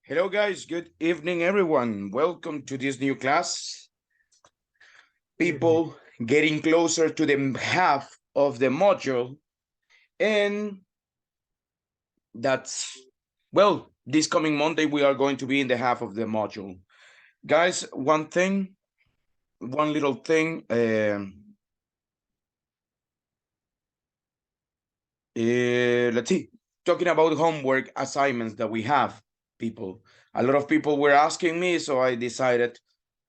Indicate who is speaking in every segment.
Speaker 1: Hello, guys. Good evening, everyone. Welcome to this new class. People getting closer to the half of the module. And that's, well, this coming Monday, we are going to be in the half of the module. Guys, one little thing. Let's see. Talking about homework assignments that we have, people. A lot of people were asking me, so I decided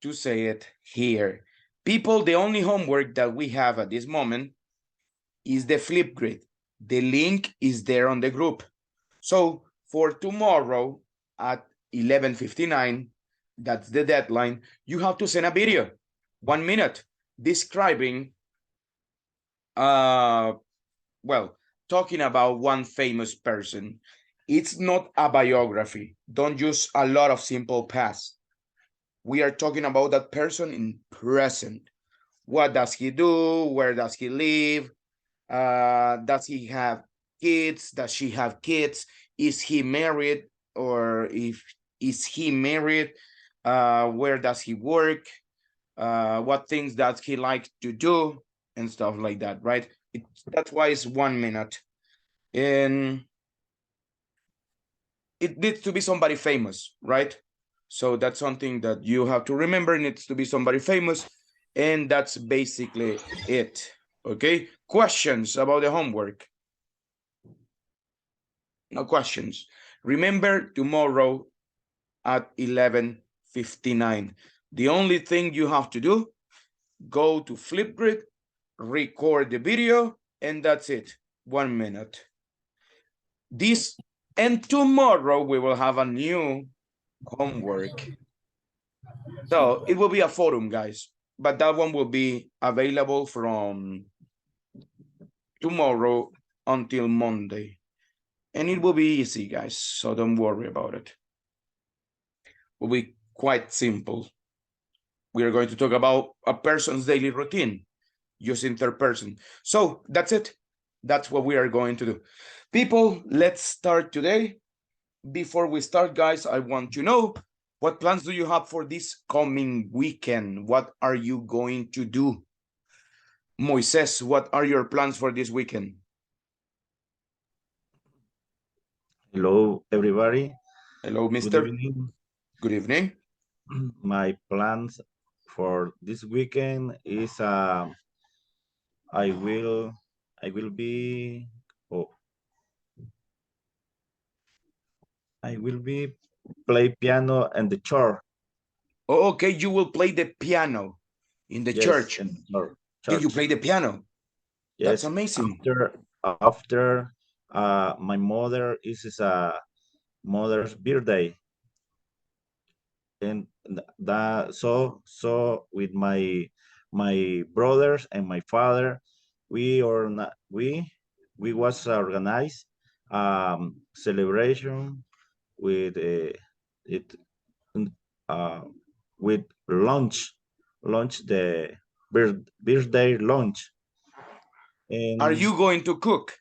Speaker 1: to say it here. People, the only homework that we have at this moment is the flip grid. The link is there on the group. So for tomorrow at 11:59, that's the deadline, you have to send a video, 1 minute, describing well, talking about one famous person. It's not a biography. Don't use a lot of simple past. We are talking about that person in present. What does he do? Where does he live? Does he have kids? Does she have kids? Is he married? Or if is he married? Where does he work? What things does he like to do? And stuff like that, right? That's why it's 1 minute. And it needs to be somebody famous, right? So that's something that you have to remember. It needs to be somebody famous. And that's basically it. Okay, questions about the homework? No questions. Remember, tomorrow at 11:59. The only thing you have to do, go to Flipgrid, record the video, and that's it. 1 minute. This and tomorrow we will have a new homework. So it will be a forum, guys, but that one will be available from tomorrow until Monday. And it will be easy, guys, so don't worry about it. It will be quite simple. We are going to talk about a person's daily routine using third person. So that's it. That's what we are going to do. People, let's start today. Before we start, guys, I want to know, what plans do you have for this coming weekend? What are you going to do? Moises, what are your plans for this weekend?
Speaker 2: Hello, everybody.
Speaker 1: Hello,
Speaker 2: Good
Speaker 1: mister.
Speaker 2: evening.
Speaker 1: Good evening.
Speaker 2: My plans for this weekend is I will be oh I will be play piano and the church.
Speaker 1: Oh, okay, you will play the piano in the
Speaker 2: Yes,
Speaker 1: church.
Speaker 2: in the
Speaker 1: Yeah, you
Speaker 2: church.
Speaker 1: play the piano. That's
Speaker 2: Yes.
Speaker 1: amazing.
Speaker 2: After my mother is a mother's birthday, and that so with my brothers and my father, we or we was organized celebration with it uh, with lunch the birthday lunch.
Speaker 1: Are
Speaker 2: And
Speaker 1: you going to cook?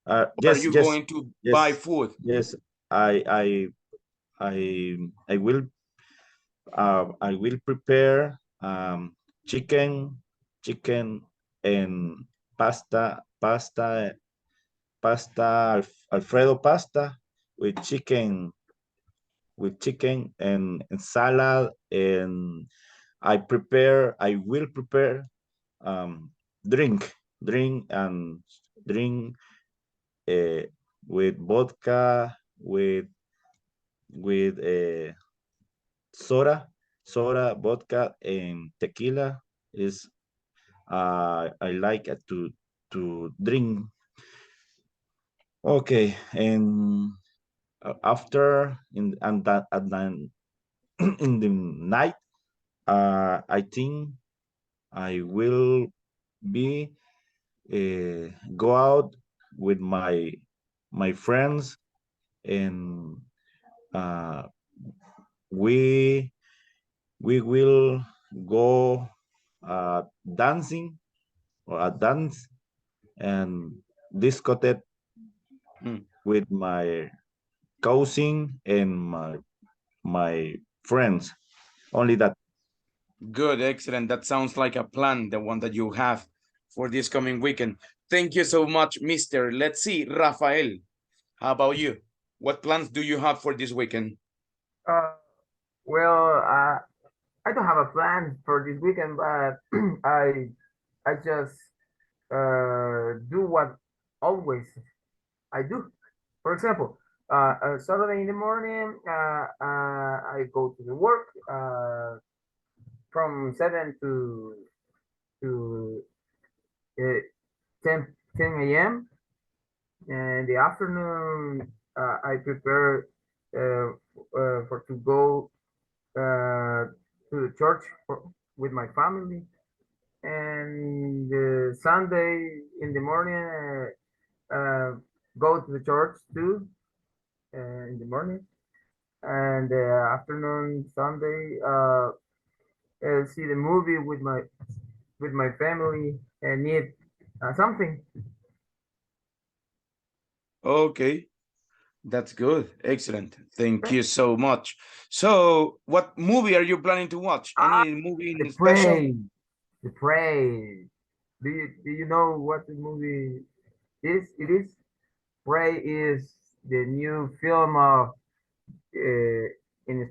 Speaker 1: Are
Speaker 2: yes,
Speaker 1: you
Speaker 2: yes,
Speaker 1: going to buy
Speaker 2: yes,
Speaker 1: food?
Speaker 2: yes, i i I will prepare chicken and Alfredo pasta with chicken and salad, and I will prepare um, drink and drink uh, with vodka, with vodka and tequila. Is I like to drink. Okay, and after in and that and then in the night, I think I will be go out with my friends, and uh, we we will go dancing or a dance and discotheque
Speaker 1: Hmm.
Speaker 2: with my cousin and my friends. Only that.
Speaker 1: Good, excellent. That sounds like a plan, the one that you have for this coming weekend. Thank you so much, Mister. Let's see, Rafael. How about you? What plans do you have for this weekend?
Speaker 3: Uh, well, I don't have a plan for this weekend, but I just do what always I do. For example, Saturday in the morning, I go to the work from 7 to uh, 10 a.m. And the afternoon, I prepare for to go to the church with my family. And Sunday in the morning, go to the church too in the morning. And afternoon Sunday, see the movie with my family and eat something.
Speaker 1: Okay, that's good. Excellent. Thank
Speaker 3: Okay.
Speaker 1: you so much. So, what movie are you planning to watch?
Speaker 3: Ah,
Speaker 1: Any movie
Speaker 3: the
Speaker 1: in special?
Speaker 3: Prey. The Prey. Do you know what the movie is? It is Prey is the new film of uh, in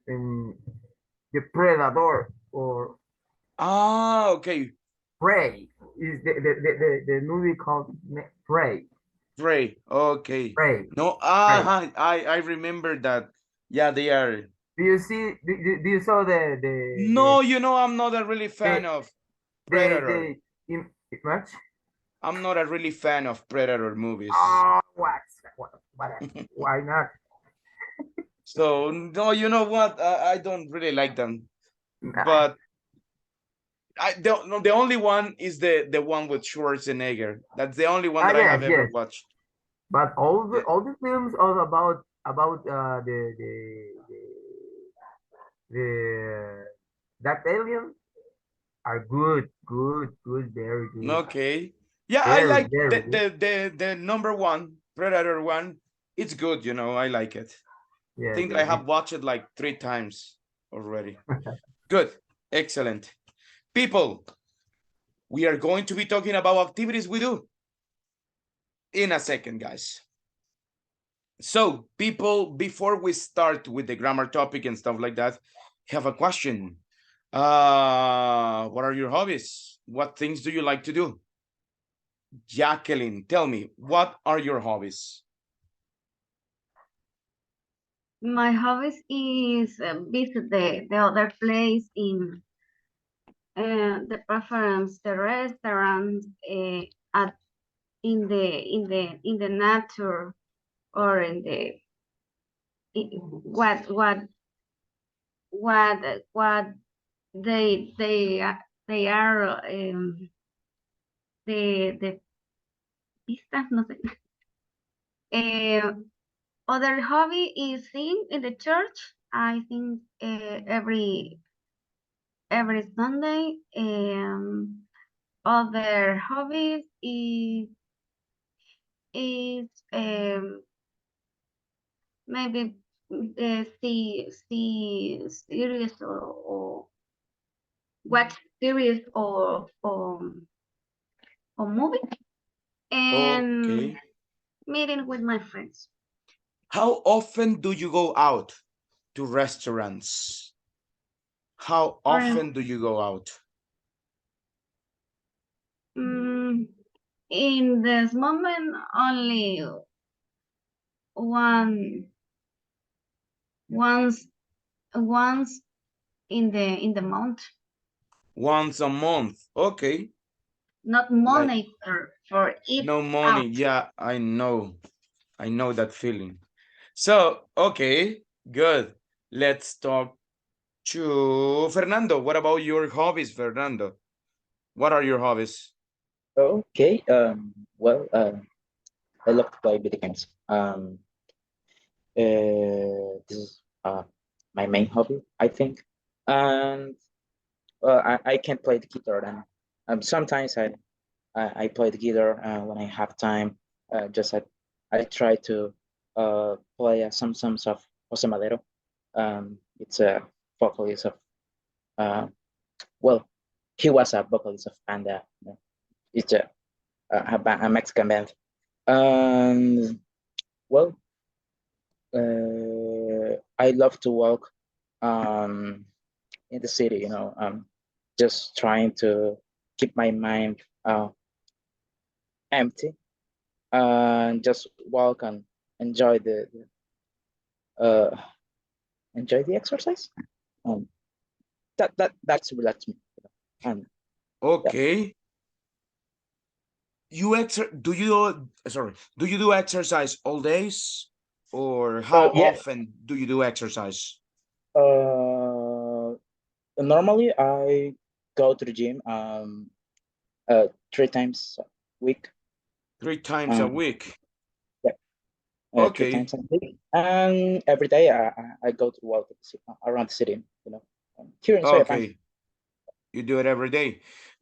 Speaker 3: in the Predator or
Speaker 1: Okay.
Speaker 3: Prey is the movie called Prey.
Speaker 1: Prey. Okay.
Speaker 3: Prey.
Speaker 1: No,
Speaker 3: Prey.
Speaker 1: I remember that. Yeah, they are.
Speaker 3: Do you see? Do you saw
Speaker 1: No, I'm not a really
Speaker 3: the
Speaker 1: fan of
Speaker 3: the
Speaker 1: Predator.
Speaker 3: the in much?
Speaker 1: I'm not a really fan of Predator movies.
Speaker 3: Oh, what? Why not?
Speaker 1: So, no, you know what? I don't really like them.
Speaker 3: Ah,
Speaker 1: But no, the only one is the one with Schwarzenegger. That's the only one that I have
Speaker 3: yes,
Speaker 1: ever
Speaker 3: yes.
Speaker 1: watched.
Speaker 3: But
Speaker 1: Yeah.
Speaker 3: all the films are about the that alien are good, very good,
Speaker 1: Okay. Yeah, I
Speaker 3: very
Speaker 1: like
Speaker 3: very good.
Speaker 1: the number one Predator one. It's good, I like it. I
Speaker 3: Yes,
Speaker 1: think I
Speaker 3: yes.
Speaker 1: have watched it like 3 times already. Good. Excellent. People, we are going to be talking about activities we do in a second, guys. So, people, before we start with the grammar topic and stuff like that, have a question. What are your hobbies? What things do you like to do? Jacqueline, tell me, what are your hobbies?
Speaker 4: My hobbies is visit the other place in the preference the restaurant at in the nature or in the what they are the vistas no sé. Other hobby is sing in the church. I think every Sunday. Other hobbies is maybe see series or watch series or movie and
Speaker 1: Okay.
Speaker 4: meeting with my friends.
Speaker 1: How often do you go out to restaurants? How
Speaker 4: For
Speaker 1: often do you go out?
Speaker 4: mm, in this moment, only one once once in the month,
Speaker 1: Once a month. Okay.
Speaker 4: not
Speaker 1: Like
Speaker 4: money for eat
Speaker 1: no money.
Speaker 4: out.
Speaker 1: Yeah, I know. I know that feeling. So, okay, good. Let's talk to Fernando. What about your hobbies, Fernando? What are your hobbies?
Speaker 5: Okay. Well, I love to play video games. This is my main hobby, I think. And I can play the guitar, and sometimes I play the guitar when I have time. Just I try to. play some songs of Jose Madero. It's a vocalist of well, he was a vocalist of Panda. It's a Mexican band. Well, I love to walk in the city. Just trying to keep my mind empty and just walk and enjoy uh, enjoy the exercise. Um, that's relax me. And
Speaker 1: Okay. Do you do exercise all days, or how
Speaker 5: yeah.
Speaker 1: often do you do exercise?
Speaker 5: Normally I go to the gym 3 times a week.
Speaker 1: 3 times a
Speaker 5: Um,
Speaker 1: week.
Speaker 5: yeah, three
Speaker 1: Okay.
Speaker 5: times a week, and every day I go to walk around the city. Here in Soyapan.
Speaker 1: Okay. You do it every day.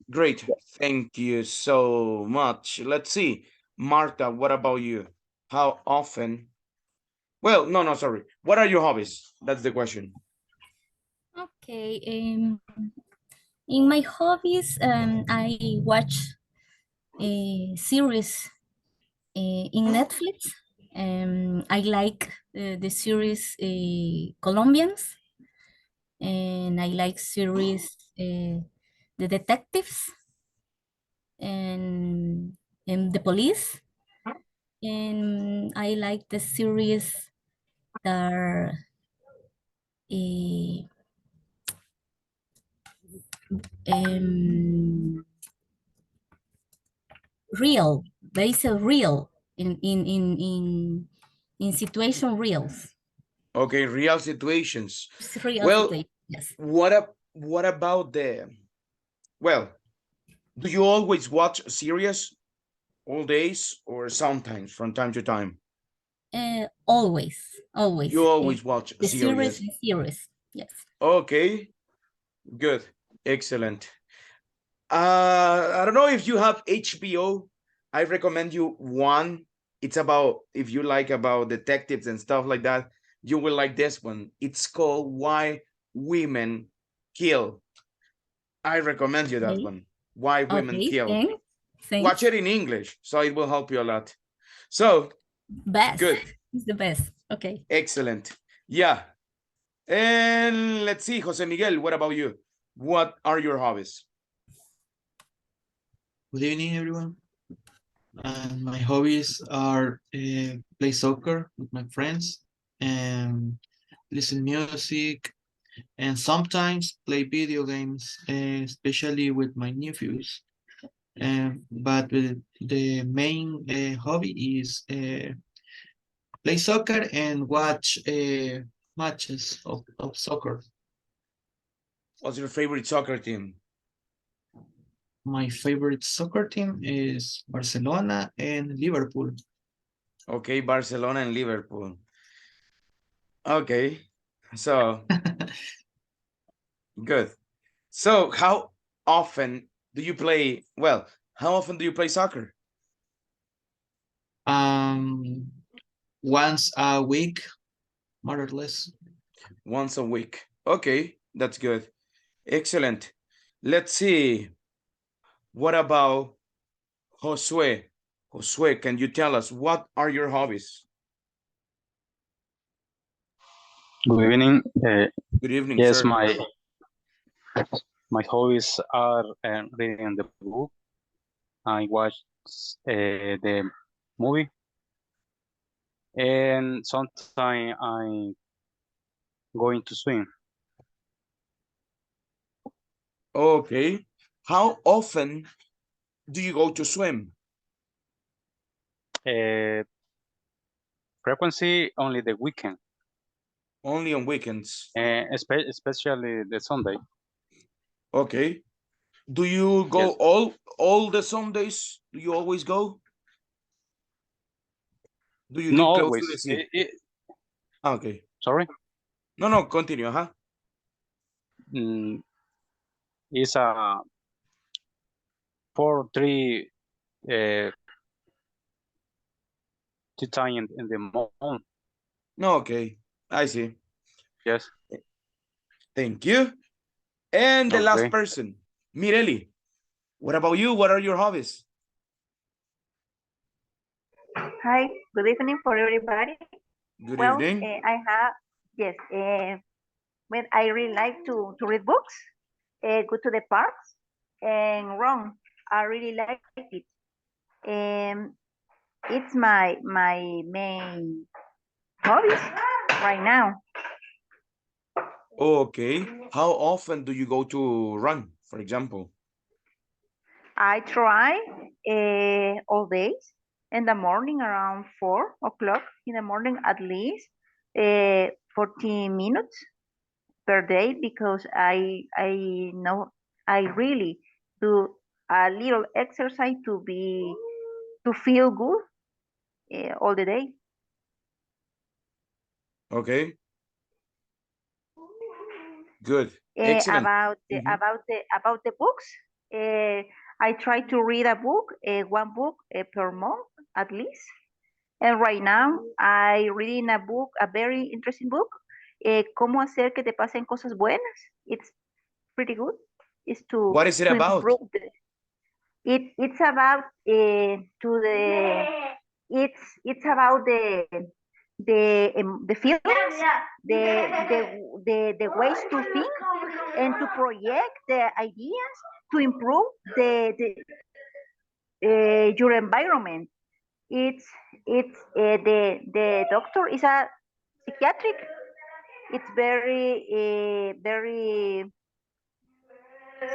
Speaker 1: Great.
Speaker 5: Yeah.
Speaker 1: Thank you so much. Let's see. Marta, what about you? How often? Well, no, no, sorry. What are your hobbies? That's the question.
Speaker 6: Okay. In my hobbies, I watch a series in Netflix. I like the series Colombians, and I like series The Detectives and, and The Police. And I like the series that are um, real, based on real in situation reals.
Speaker 1: Okay, real situations.
Speaker 6: It's real
Speaker 1: Well,
Speaker 6: situation, yes.
Speaker 1: what about well, do you always watch series all days or sometimes from time to time?
Speaker 6: Always, always.
Speaker 1: You always watch
Speaker 6: The series,
Speaker 1: series.
Speaker 6: the series, yes.
Speaker 1: Okay, good. Excellent. I don't know if you have HBO. I recommend you one. It's about, if you like about detectives and stuff like that, you will like this one. It's called Why Women Kill. I recommend you that
Speaker 6: Okay,
Speaker 1: one. Why Women
Speaker 6: okay,
Speaker 1: Kill.
Speaker 6: thanks.
Speaker 1: Watch
Speaker 6: Thanks.
Speaker 1: it in English, so it will help you a lot. So
Speaker 6: Best.
Speaker 1: good.
Speaker 6: It's the best. Okay.
Speaker 1: Excellent. Yeah. And let's see, Jose Miguel, what about you? What are your hobbies?
Speaker 7: Good evening, everyone. My hobbies are play soccer with my friends and listen music and sometimes play video games, especially with my nephews. But the main hobby is play soccer and watch matches of soccer.
Speaker 1: What's your favorite soccer team?
Speaker 7: My favorite soccer team is Barcelona and Liverpool.
Speaker 1: Okay, Barcelona and Liverpool. Okay, so good. So how often do you play? Well, how often do you play soccer?
Speaker 7: Um, Once a week, more or less.
Speaker 1: Once a week. Okay, that's good. Excellent. Let's see. What about Josue? Josue, can you tell us what are your hobbies?
Speaker 8: Good evening.
Speaker 1: Good evening,
Speaker 8: Yes,
Speaker 1: sir.
Speaker 8: my hobbies are reading the book. I watch the movie, and sometimes I'm going to swim.
Speaker 1: Okay. How often do you go to swim?
Speaker 8: Uh, Frequency only the weekend,
Speaker 1: Only on weekends.
Speaker 8: especially the Sunday.
Speaker 1: Okay. Do you go
Speaker 8: Yes.
Speaker 1: all the Sundays? Do you always go? Do you
Speaker 8: Not
Speaker 1: live close to the
Speaker 8: always.
Speaker 1: sea? Okay.
Speaker 8: Sorry.
Speaker 1: No, no, continue, huh?
Speaker 8: Mm, it's a 4 3 the time in the mall.
Speaker 1: No, okay, I see.
Speaker 8: Yes.
Speaker 1: Thank you. And the last
Speaker 8: Okay.
Speaker 1: person, Mireli. What about you? What are your hobbies?
Speaker 9: Hi, good evening for everybody.
Speaker 1: Good
Speaker 9: Well,
Speaker 1: evening.
Speaker 9: I have, yes, when I really like to read books, go to the parks, and run. I really like it. Um, it's my main hobbies right now.
Speaker 1: Okay. How often do you go to run, for example?
Speaker 9: I try all days in the morning around 4 o'clock in the morning at least 14 minutes per day because I know I really do a little exercise to feel good all the day.
Speaker 1: Okay. Good.
Speaker 9: Uh,
Speaker 1: Excellent.
Speaker 9: about the
Speaker 1: Mhm.
Speaker 9: about the books, I try to read a book, one book per month at least. And right now I reading a book, a very interesting book, Cómo hacer que te pasen cosas buenas. It's pretty good. It's
Speaker 1: What is it
Speaker 9: to
Speaker 1: about?
Speaker 9: improve it's about to the it's about the feelings, the ways to think and to project the ideas to improve your environment. It's the doctor is a psychiatric. It's very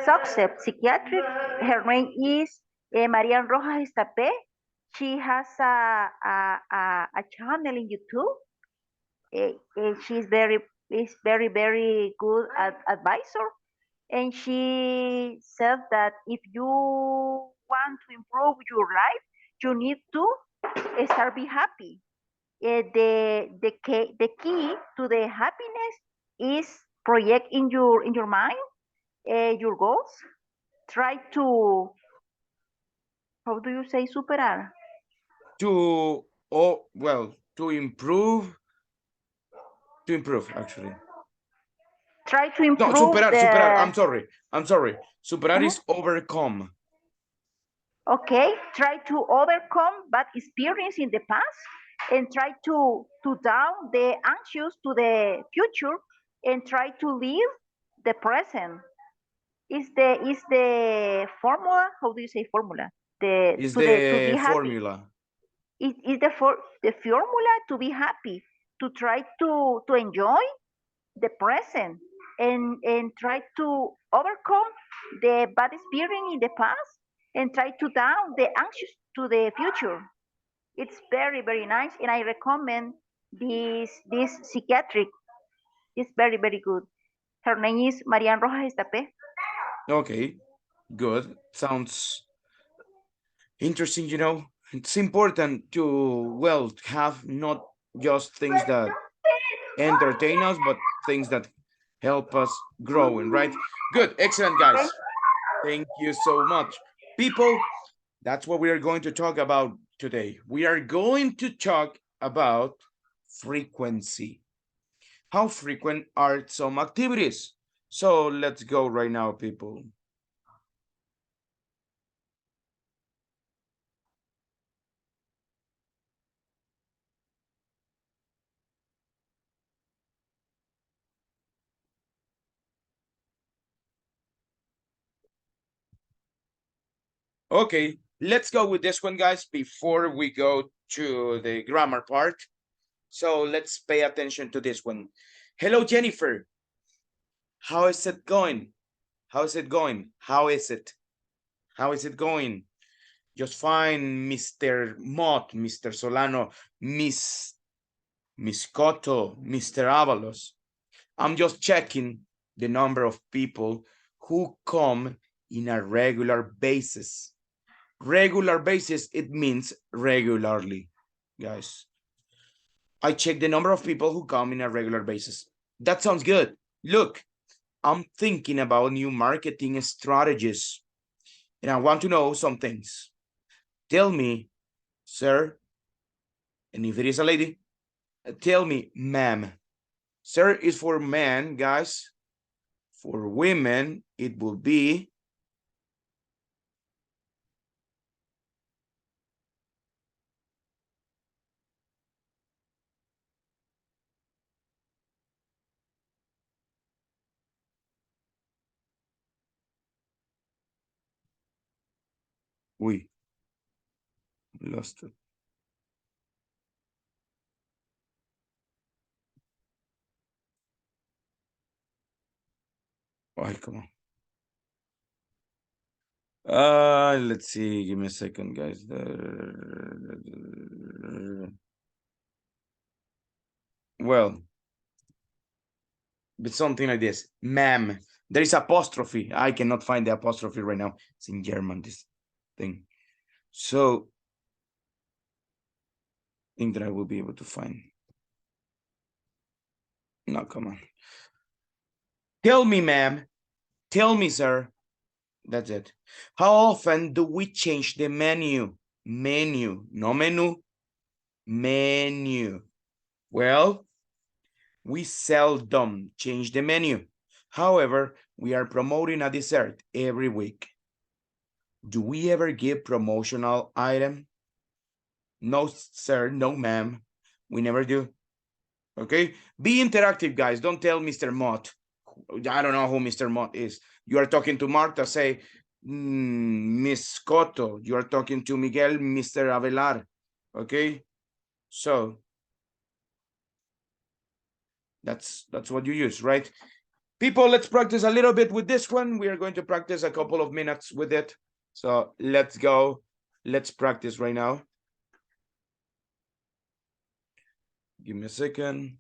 Speaker 9: success psychiatric. Her name is Maria Rojas Estapé. She has a channel in YouTube. She's very good advisor, and she said that if you want to improve your life, you need to start be happy. The key to the happiness is project in your mind your goals. Try to, how do you say superar?
Speaker 1: To well, to improve actually.
Speaker 9: Try to
Speaker 1: No,
Speaker 9: improve
Speaker 1: superar.
Speaker 9: the.
Speaker 1: I'm sorry. Superar
Speaker 9: Uh-huh.
Speaker 1: is overcome.
Speaker 9: Okay, try to overcome bad experience in the past and try to down the anxious to the future and try to live the present. Is the formula? How do you say formula? The
Speaker 1: Is
Speaker 9: to be
Speaker 1: the
Speaker 9: happy.
Speaker 1: formula.
Speaker 9: Is the formula to be happy, to try to enjoy the present and try to overcome the bad experience in the past and try to down the anxious to the future. It's very nice, and I recommend this psychiatric. It's very good. Her name is Marian Rojas Estapé.
Speaker 1: Okay, good. Sounds interesting, It's important to, well, have not just things that entertain us, but things that help us growing, right? Good, excellent,
Speaker 9: Okay.
Speaker 1: guys. Thank you so much. People, that's what we are going to talk about today. We are going to talk about frequency. How frequent are some activities? So let's go right now, people. Okay, let's go with this one, guys, before we go to the grammar part. So let's pay attention to this one. Hello, Jennifer. How is it going? How is it going? How is it? How is it going? Just fine, Mr. Mott, Mr. Solano, Miss Cotto, Mr. Avalos. I'm just checking the number of people who come in a regular basis. Regular basis, it means regularly, guys. I check the number of people who come in a regular basis. That sounds good. Look, I'm thinking about new marketing strategies, and I want to know some things. Tell me, sir, And if it is a lady, tell me, ma'am. Sir is for men, guys. For women, it will be we lost it. Oh, come on. Let's see. Give me a second, guys. Well, but something like this, ma'am. There is apostrophe. I cannot find the apostrophe right now. It's in German, this thing. So, I think that I will be able to find. No, come on. Tell me, ma'am. Tell me, sir. That's it. How often do we change the menu? Menu, no menu. Menu. Well, we seldom change the menu. However, we are promoting a dessert every week. Do we ever give promotional item? No, sir. No, ma'am. We never do. Okay? Be interactive, guys. Don't tell Mr. Mott. I don't know who Mr. Mott is. You are talking to Marta, say, Miss Cotto. You are talking to Miguel, Mr. Avelar. Okay? So, that's what you use, right? People, let's practice a little bit with this one. We are going to practice a couple of minutes with it. So let's go. Let's practice right now. Give me a second.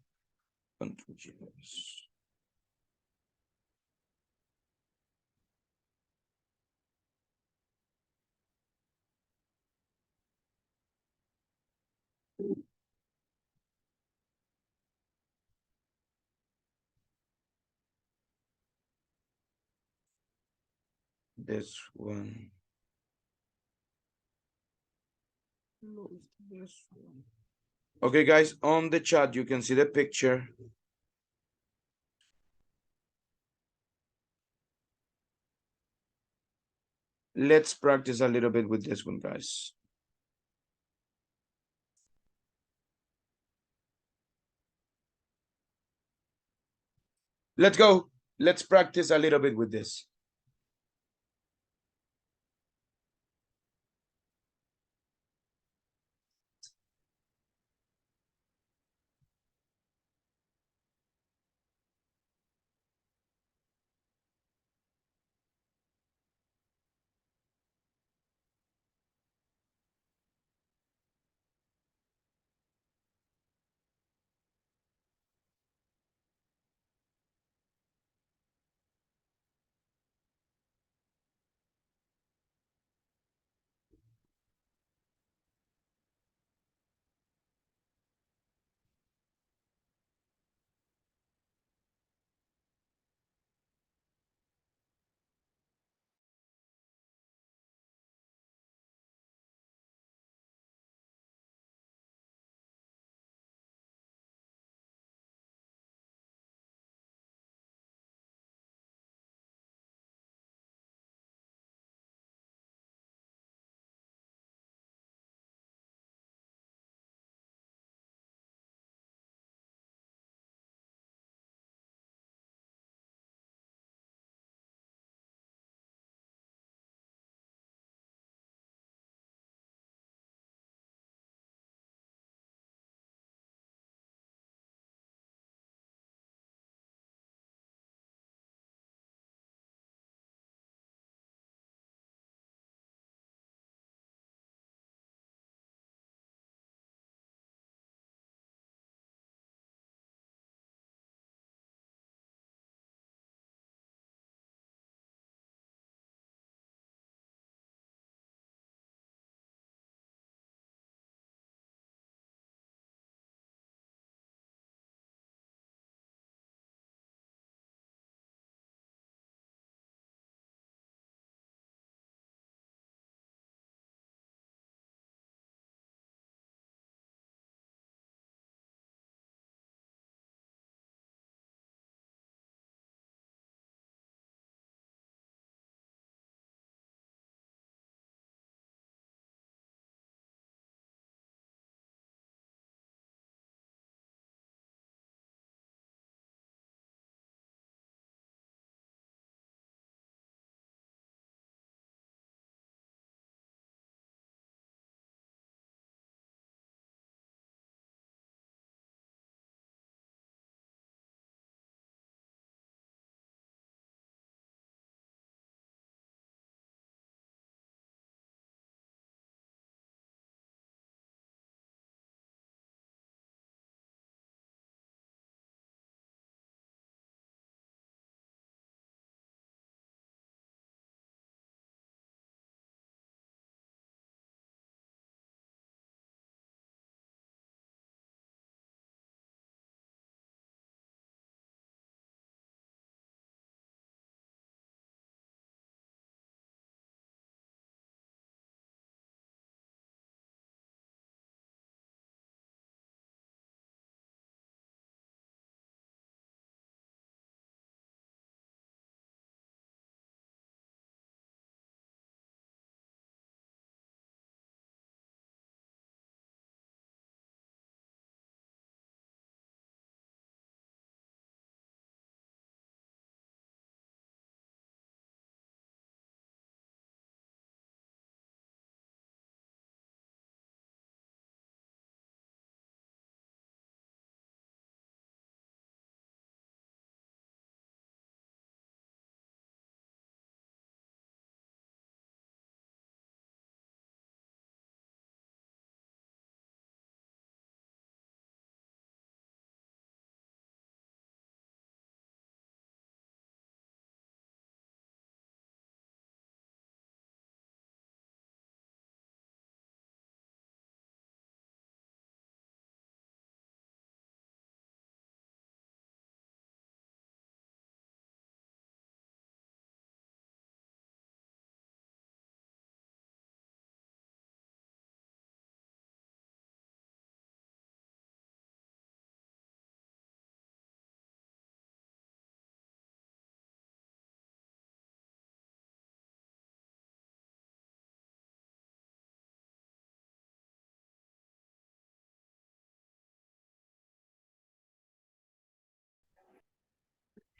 Speaker 1: This one. Okay, guys, on the chat, you can see the picture. Let's practice a little bit with this one, guys. Let's go. Let's practice a little bit with this.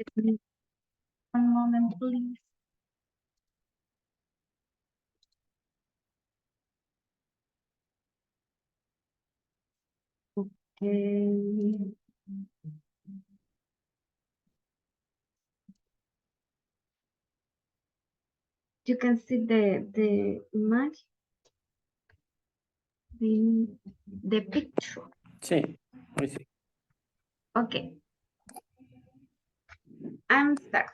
Speaker 4: One moment, please. Okay. You can see the image, the picture.
Speaker 10: Sí, hoy sí.
Speaker 4: Okay. I'm stuck.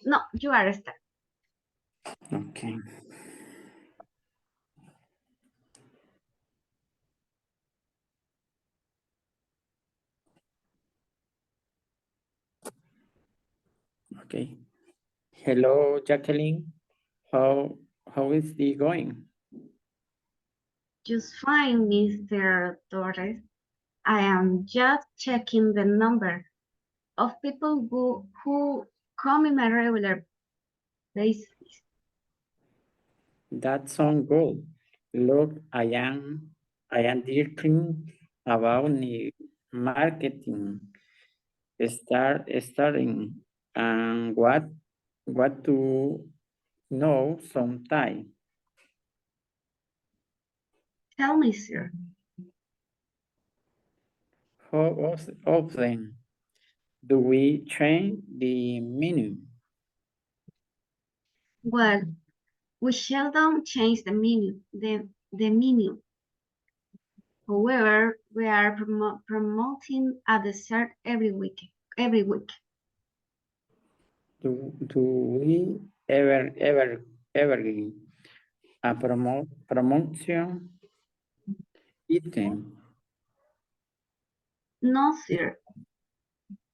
Speaker 4: No, you are stuck.
Speaker 10: Okay. Okay. Hello, Jacqueline. How is it going?
Speaker 4: Just fine, Mr. Torres. I am just checking the number of people who come in a regular basis.
Speaker 10: That sounds good. Look, I am thinking about new marketing starting and what to know sometime.
Speaker 4: Tell me, sir.
Speaker 10: How often do we change the menu?
Speaker 4: Well, we seldom change the menu. The menu. However, we are promoting a dessert every week. Every week.
Speaker 10: Do we ever give a promotion item?
Speaker 4: No, sir.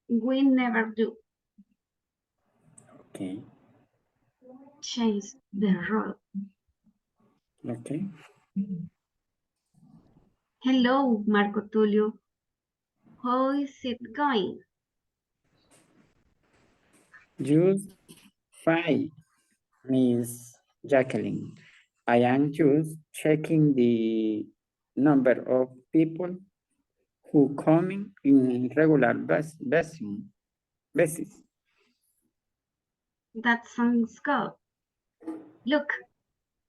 Speaker 4: We never do
Speaker 10: Okay.
Speaker 4: change the rule.
Speaker 10: Okay.
Speaker 4: Hello, Marco Tulio. How is it going?
Speaker 10: Just fine, Miss Jacqueline. I am just checking the number of people who come in regular basis.
Speaker 4: That sounds good. Look,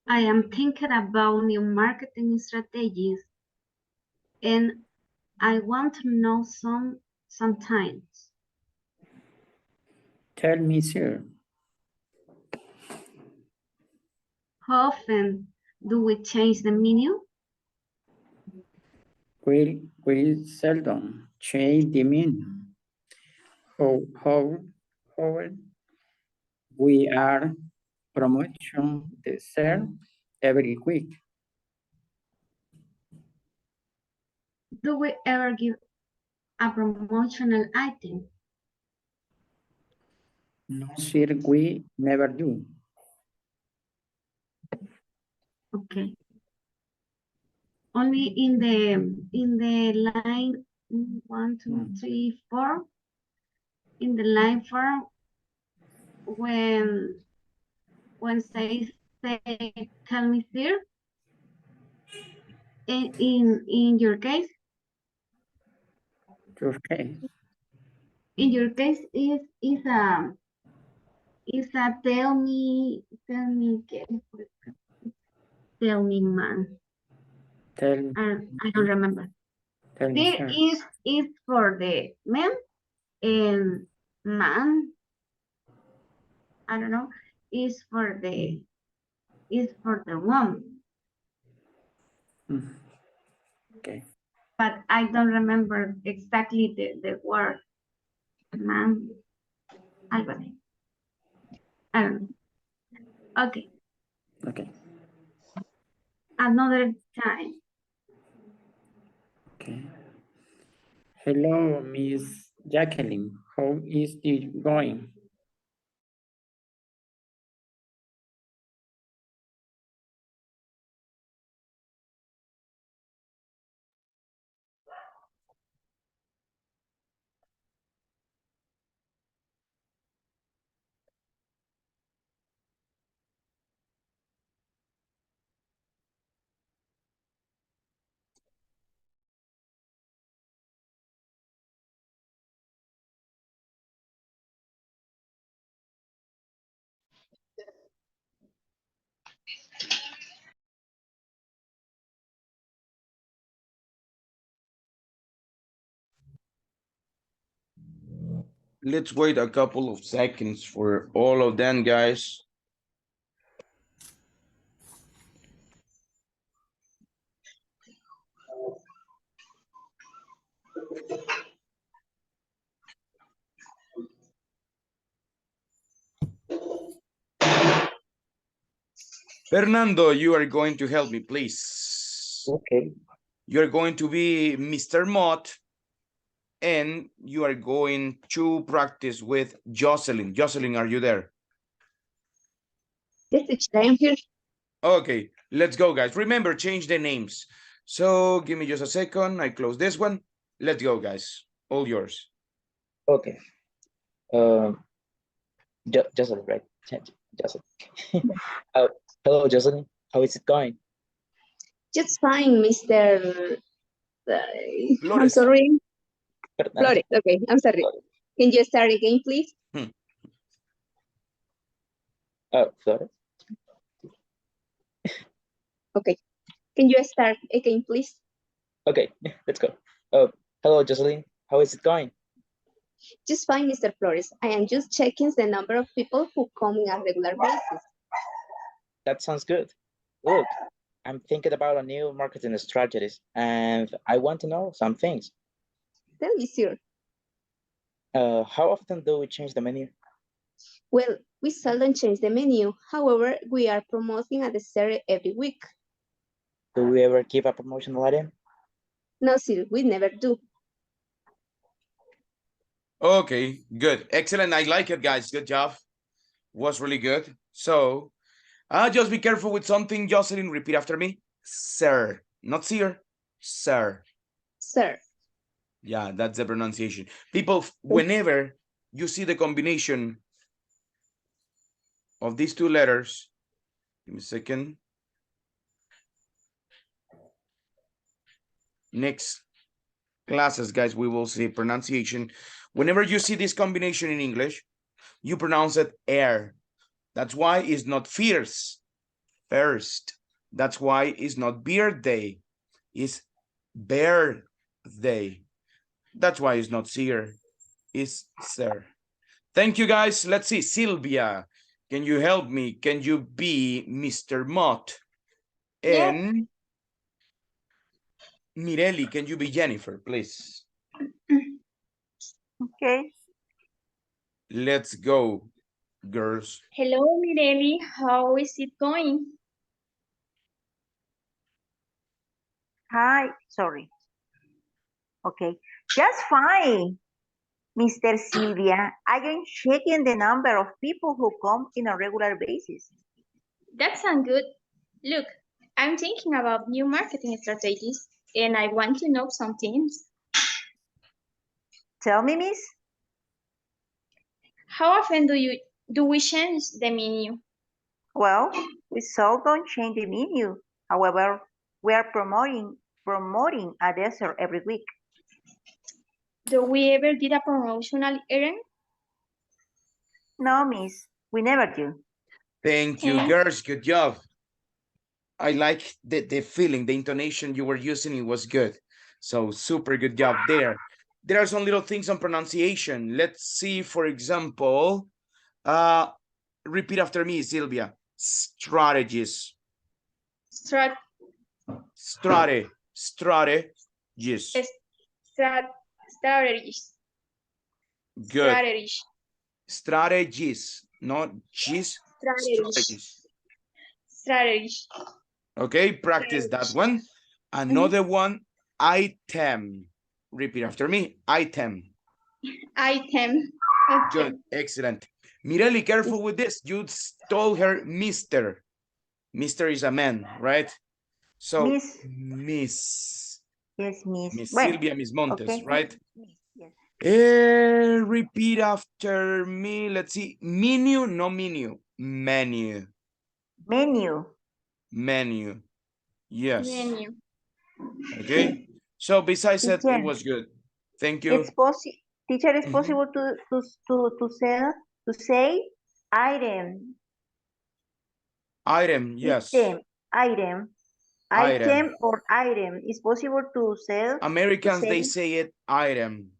Speaker 4: I am thinking about new marketing strategies and I want to know sometimes.
Speaker 10: Tell me, sir,
Speaker 4: How often do we change the menu?
Speaker 10: we seldom change the menu. How we are promotion dessert every week.
Speaker 4: Do we ever give a promotional item?
Speaker 10: No, sir, we never do.
Speaker 4: Okay. Only in the line 1, 2, 3, 4. In the line 4, when say tell me sir. In your case,
Speaker 10: Okay.
Speaker 4: in your case is a tell me man.
Speaker 10: Tell
Speaker 4: I don't remember.
Speaker 10: me,
Speaker 4: There
Speaker 10: sir.
Speaker 4: is for the men and man. I don't know. Is for the woman.
Speaker 10: Okay.
Speaker 4: But I don't remember exactly the word man. I don't know. Okay.
Speaker 10: Okay.
Speaker 4: Another time.
Speaker 10: Okay. Hello, Miss Jacqueline. How is it going?
Speaker 1: Let's wait a couple of seconds for all of them, guys. Fernando, you are going to help me, please.
Speaker 5: Okay.
Speaker 1: You're going to be Mr. Mott, and you are going to practice with Jocelyn. Jocelyn, are you there?
Speaker 11: Yes, teacher, I am here.
Speaker 1: Okay, let's go, guys. Remember, change the names. So give me just a second. I close this one. Let's go, guys. All yours.
Speaker 5: Okay. Jocelyn, right? Jocelyn. Hello, Jocelyn. How is it going?
Speaker 11: Just fine, Mr. I'm
Speaker 1: Flores.
Speaker 11: sorry.
Speaker 5: Fernando.
Speaker 11: Flores, okay, I'm sorry.
Speaker 5: Flores.
Speaker 11: Can you start again, please?
Speaker 5: Flores.
Speaker 11: Okay. Can you start again, please?
Speaker 5: Okay, let's go. Hello, Jocelyn. How is it going?
Speaker 11: Just fine, Mr. Flores. I am just checking the number of people who come on a regular basis.
Speaker 5: That sounds good. Look, I'm thinking about a new marketing strategies, and I want to know some things.
Speaker 11: Tell me, sir.
Speaker 5: How often do we change the menu?
Speaker 11: Well, we seldom change the menu. However, we are promoting a dessert every week.
Speaker 5: Do we ever give a promotional item?
Speaker 11: No, sir, we never do.
Speaker 1: Okay, good. Excellent. I like it, guys. Good job. Was really good. So, just be careful with something, Jocelyn. Repeat after me. Sir. Not sir. Sir.
Speaker 11: Sir.
Speaker 1: Yeah, that's the pronunciation. People, whenever you see the combination of these two letters, give me a second. Next classes, guys, we will see pronunciation. Whenever you see this combination in English, you pronounce it air. That's why it's not fierce. First. That's why it's not beard day. It's bear day. That's why it's not seer. It's sir. Thank you, guys. Let's see. Sylvia, can you help me? Can you be Mr. Mott? And Mireli, can you be Jennifer, please?
Speaker 9: Okay.
Speaker 1: Let's go, girls.
Speaker 12: Hello, Mireli. How is it going?
Speaker 9: Hi, sorry. Okay, just fine. Mr. Sylvia, I am checking the number of people who come in a regular basis.
Speaker 12: That sounds good. Look, I'm thinking about new marketing strategies and I want to know some things.
Speaker 9: Tell me, miss.
Speaker 12: How often do we change the menu?
Speaker 9: Well, we seldom change the menu. However, we are promoting a dessert every week.
Speaker 12: Do we ever did a promotional errand?
Speaker 9: No, miss, we never do.
Speaker 1: Thank you, girls. Good job. I like the feeling, the intonation you were using. It was good. So super good job there. There are some little things on pronunciation. Let's see, for example, repeat after me, Sylvia. Strategies. Strategies.
Speaker 12: Strategies.
Speaker 1: Good. Strategies, not gis.
Speaker 12: Strategies.
Speaker 1: Okay, practice that one. Another one, item. Repeat after me, item.
Speaker 12: Item.
Speaker 1: Okay. Good, excellent. Mireli, careful with this. You told her Mr. Mr. is a man, right? So, Miss.
Speaker 9: Yes, Miss.
Speaker 1: Miss
Speaker 9: Well,
Speaker 1: Sylvia, Miss Montes,
Speaker 9: okay.
Speaker 1: right?
Speaker 9: Yes.
Speaker 1: Repeat after me. Let's see. Menu, no menu. Menu. Menu. Yes.
Speaker 12: Menu.
Speaker 1: Okay. So besides that, it was good. Thank you.
Speaker 9: It's possible. Teacher, it's possible to say item.
Speaker 1: Item, yes.
Speaker 9: Item or item. It's possible to say.
Speaker 1: Americans, they say it item.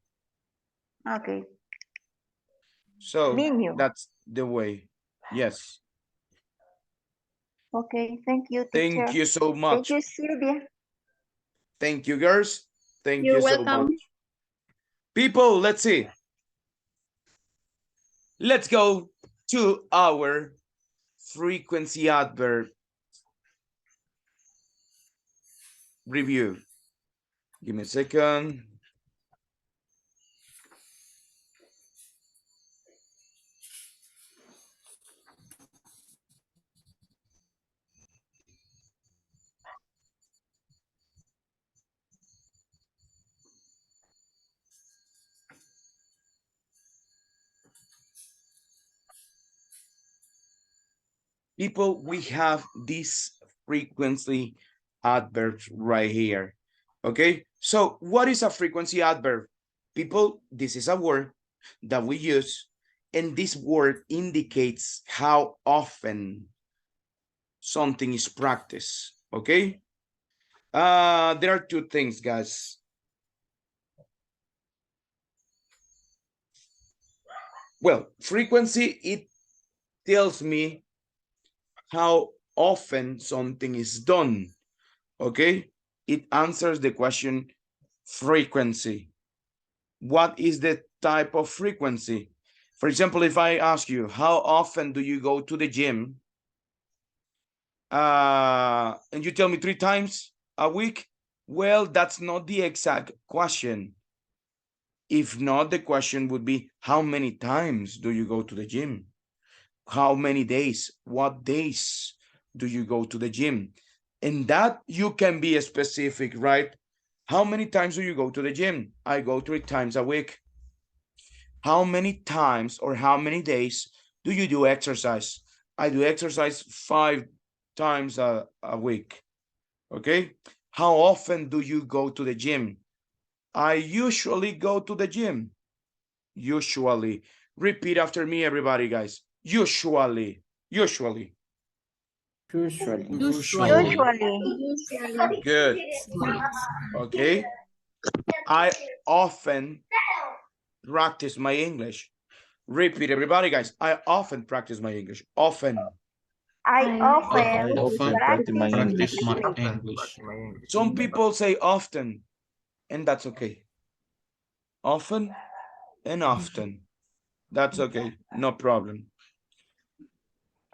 Speaker 9: Okay.
Speaker 1: So
Speaker 9: Menu.
Speaker 1: that's the way. Yes.
Speaker 9: Okay, thank you,
Speaker 1: Thank
Speaker 9: teacher.
Speaker 1: you so
Speaker 9: Thank
Speaker 1: much.
Speaker 9: you, Sylvia.
Speaker 1: Thank you, girls. Thank
Speaker 12: You're
Speaker 1: you so much.
Speaker 12: welcome.
Speaker 1: People, let's see. Let's go to our frequency adverb review. Give me a second. People, we have this frequency adverbs right here. Okay, so what is a frequency adverb? People, this is a word that we use, and this word indicates how often something is practiced. Okay, there are two things, guys. Well, frequency, it tells me how often something is done. Okay, it answers the question frequency. What is the type of frequency? For example, if I ask you, how often do you go to the gym? And you tell me 3 times a week, well, that's not the exact question. If not, the question would be, how many times do you go to the gym? How many days? What days do you go to the gym? And that you can be specific, right? How many times do you go to the gym? I go 3 times a week. How many times or how many days do you do exercise? I do exercise 5 times a week. Okay. How often do you go to the gym? I usually go to the gym. Usually. Repeat after me, everybody, guys. Usually. Usually.
Speaker 10: Usually.
Speaker 7: Usually.
Speaker 9: Usually.
Speaker 1: Good. Okay. I often practice my English. Repeat, everybody, guys. I often practice my English. Often.
Speaker 9: I
Speaker 2: I
Speaker 9: often
Speaker 2: often practice my
Speaker 7: Practice
Speaker 2: English.
Speaker 7: my
Speaker 3: Often
Speaker 7: English.
Speaker 3: practice my English.
Speaker 1: Some people say often, and that's okay. Often and often. That's okay. No problem.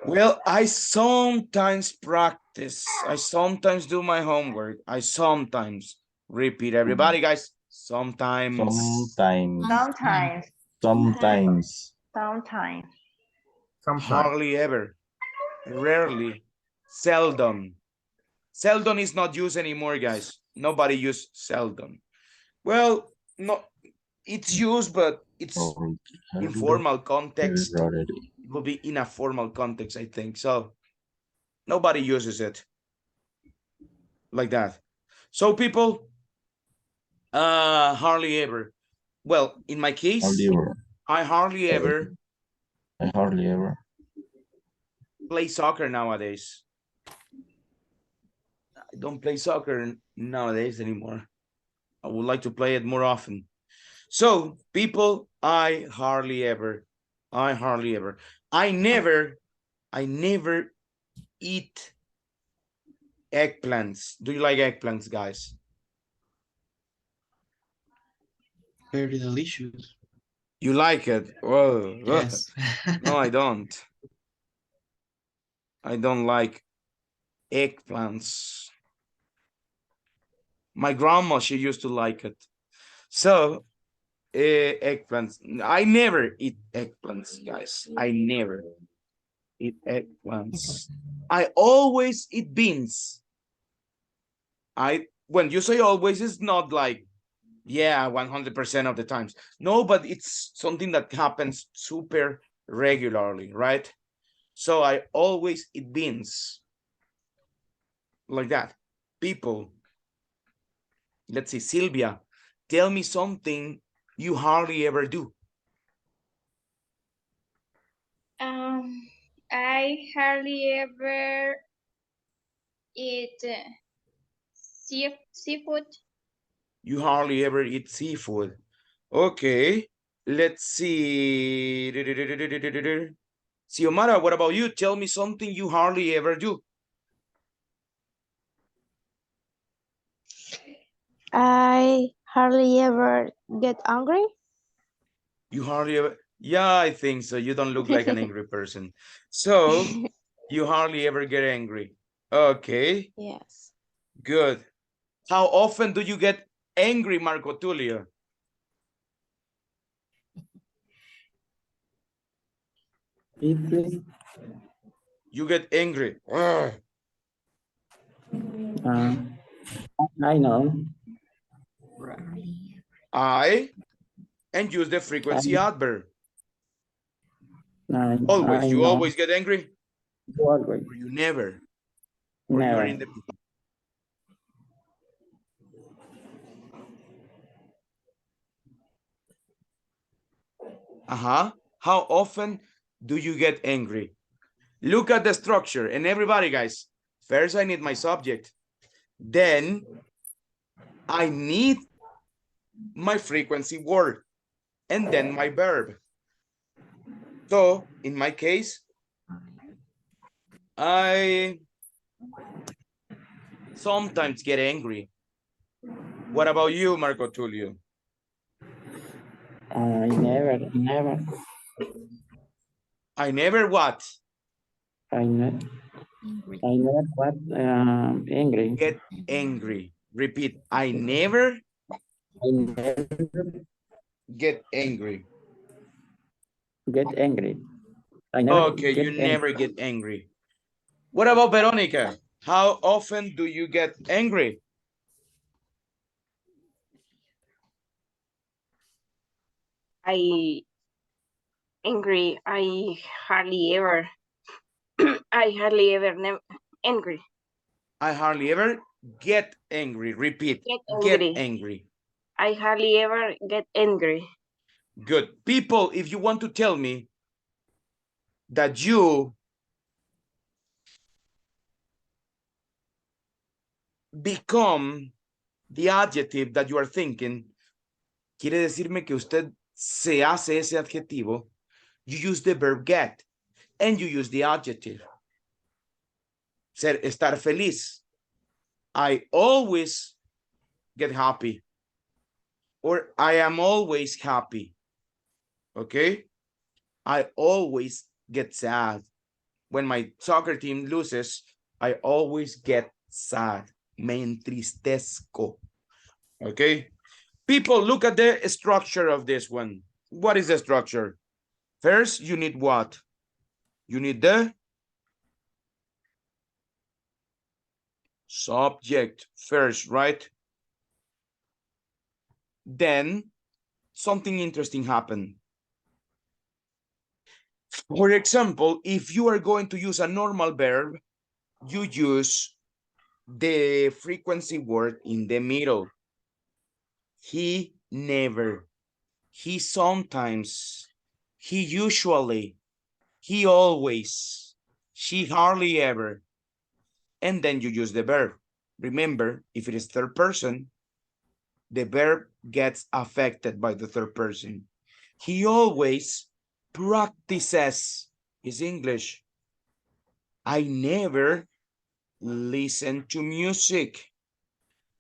Speaker 1: Well, I sometimes practice. I sometimes do my homework. I sometimes repeat, everybody, guys. Sometimes.
Speaker 2: Sometimes.
Speaker 9: sometimes.
Speaker 2: Sometimes.
Speaker 9: Sometimes.
Speaker 3: Sometimes.
Speaker 1: Hardly ever. Rarely. Seldom. Seldom is not used anymore, guys. Nobody use seldom. Well, no, it's used, but it's informal context.
Speaker 2: Rarely.
Speaker 1: It will be in a formal context, I think. So nobody uses it like that. So people, hardly ever. Well, in my case,
Speaker 2: Hardly ever.
Speaker 1: I hardly ever
Speaker 2: I hardly ever.
Speaker 1: play soccer nowadays. I don't play soccer nowadays anymore. I would like to play it more often. So people, I hardly ever. I never eat eggplants. Do you like eggplants, guys?
Speaker 7: Very delicious.
Speaker 1: You like it? Oh,
Speaker 7: Yes.
Speaker 1: no, I don't. I don't like eggplants. My grandma, she used to like it. So, eggplants. I never eat eggplants, guys. I never eat eggplants. I always eat beans. When you say always, it's not like, yeah, 100% of the times. No, but it's something that happens super regularly, right? So I always eat beans like that. People, let's see, Sylvia, tell me something you hardly ever do.
Speaker 12: I hardly ever eat seafood.
Speaker 1: You hardly ever eat seafood. Okay. Let's see. Xiomara, what about you? Tell me something you hardly ever do.
Speaker 11: I hardly ever get angry.
Speaker 1: You hardly ever, yeah, I think so. You don't look like an angry person. So you hardly ever get angry. Okay,
Speaker 11: Yes.
Speaker 1: good. How often do you get angry, Marco Tulio?
Speaker 10: Easily.
Speaker 1: You get angry. Ugh.
Speaker 10: Uh, I know.
Speaker 1: And use the
Speaker 10: I,
Speaker 1: frequency adverb.
Speaker 10: I
Speaker 1: Always. You
Speaker 10: know.
Speaker 1: always get angry?
Speaker 10: Always.
Speaker 1: Or you never? Or you are
Speaker 10: Never.
Speaker 1: in the... How often do you get angry? Look at the structure. And everybody, guys, first I need my subject. Then I need my frequency word. And then my verb. So in my case, I sometimes get angry. What about you, Marco Tulio?
Speaker 10: I never.
Speaker 1: I never what?
Speaker 10: I never what angry.
Speaker 1: Get angry. Repeat. I never
Speaker 10: I never
Speaker 1: get angry.
Speaker 10: get angry. I never
Speaker 1: Okay,
Speaker 10: get
Speaker 1: you
Speaker 10: angry.
Speaker 1: never get angry. What about Veronica? How often do you get angry?
Speaker 13: I hardly ever I hardly ever angry.
Speaker 1: I hardly ever get angry. Repeat.
Speaker 13: Get
Speaker 1: Get
Speaker 13: angry.
Speaker 1: angry.
Speaker 13: I hardly ever get angry.
Speaker 1: Good. People, if you want to tell me that you become the adjective that you are thinking, quiere decirme que usted se hace ese adjetivo, you use the verb get and you use the adjective. Estar feliz. I always get happy. Or I am always happy. Okay? I always get sad. When my soccer team loses, I always get sad. Me entristezco. Okay? People, look at the structure of this one. What is the structure? First, you need what? You need the subject first, right? Then something interesting happened. For example, if you are going to use a normal verb, you use the frequency word in the middle. He never, he sometimes, he usually, he always, she hardly ever. And then you use the verb. Remember, if it is third person, the verb gets affected by the third person. He always practices his English. I never listen to music.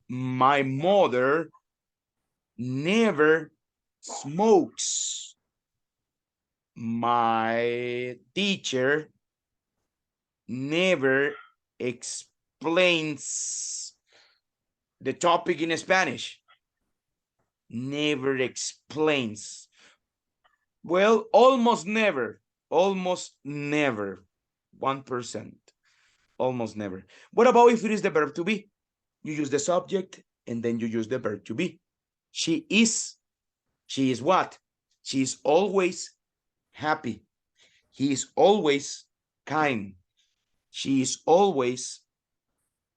Speaker 1: My mother never smokes. My teacher never explains the topic in Spanish. Never explains. Well, almost never. Almost never. 1%. Almost never. What about if it is the verb to be? You use the subject and then you use the verb to be. She is what? She is always happy. He is always kind. She is always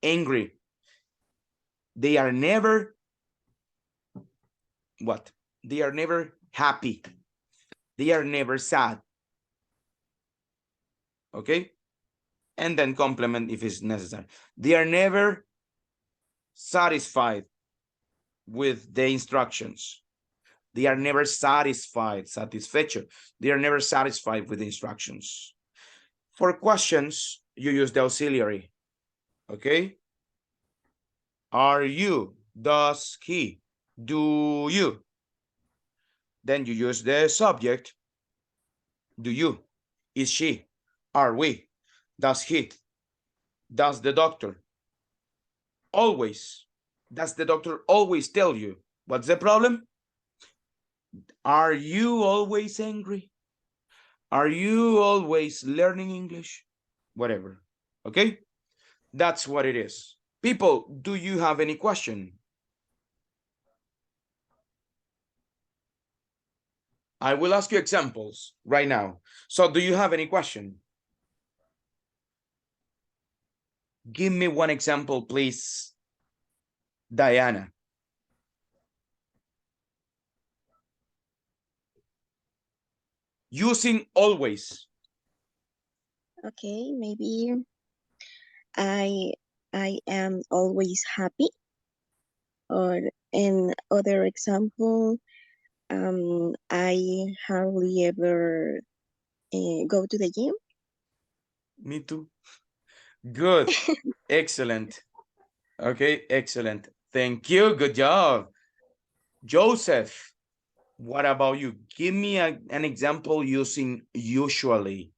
Speaker 1: angry. They are never what? They are never happy. They are never sad. Okay? And then complement if it's necessary. They are never satisfied with the instructions. They are never satisfecho. They are never satisfied with the instructions. For questions, you use the auxiliary, okay? Are you, does he, do you? Then you use the subject, do you, is she, are we, does he, does the doctor, always. Does the doctor always tell you? What's the problem? Are you always angry? Are you always learning English? Whatever, okay? That's what it is. People, do you have any question? I will ask you examples right now. So do you have any question? Give me one example, please, Diana. Using always.
Speaker 14: Okay, maybe I I am always happy. Or in other example, I hardly ever go to the gym.
Speaker 1: Me too. Good. Excellent. Okay, excellent. Thank you. Good job. Joseph, what about you? Give me an example using usually.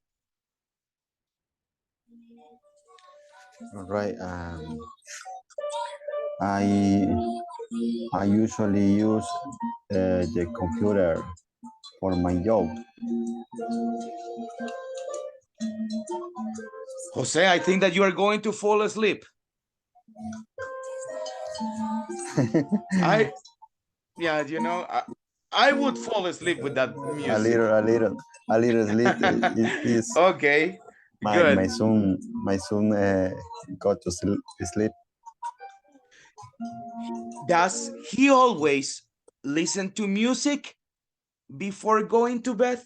Speaker 15: All right. I I usually use the computer for my job.
Speaker 1: Jose, I think that you are going to fall asleep. Yeah, you know, I would fall asleep with that
Speaker 15: a
Speaker 1: music.
Speaker 15: little sleep is
Speaker 1: Okay,
Speaker 15: my
Speaker 1: good.
Speaker 15: my son got to sleep.
Speaker 1: Does he always listen to music before going to bed?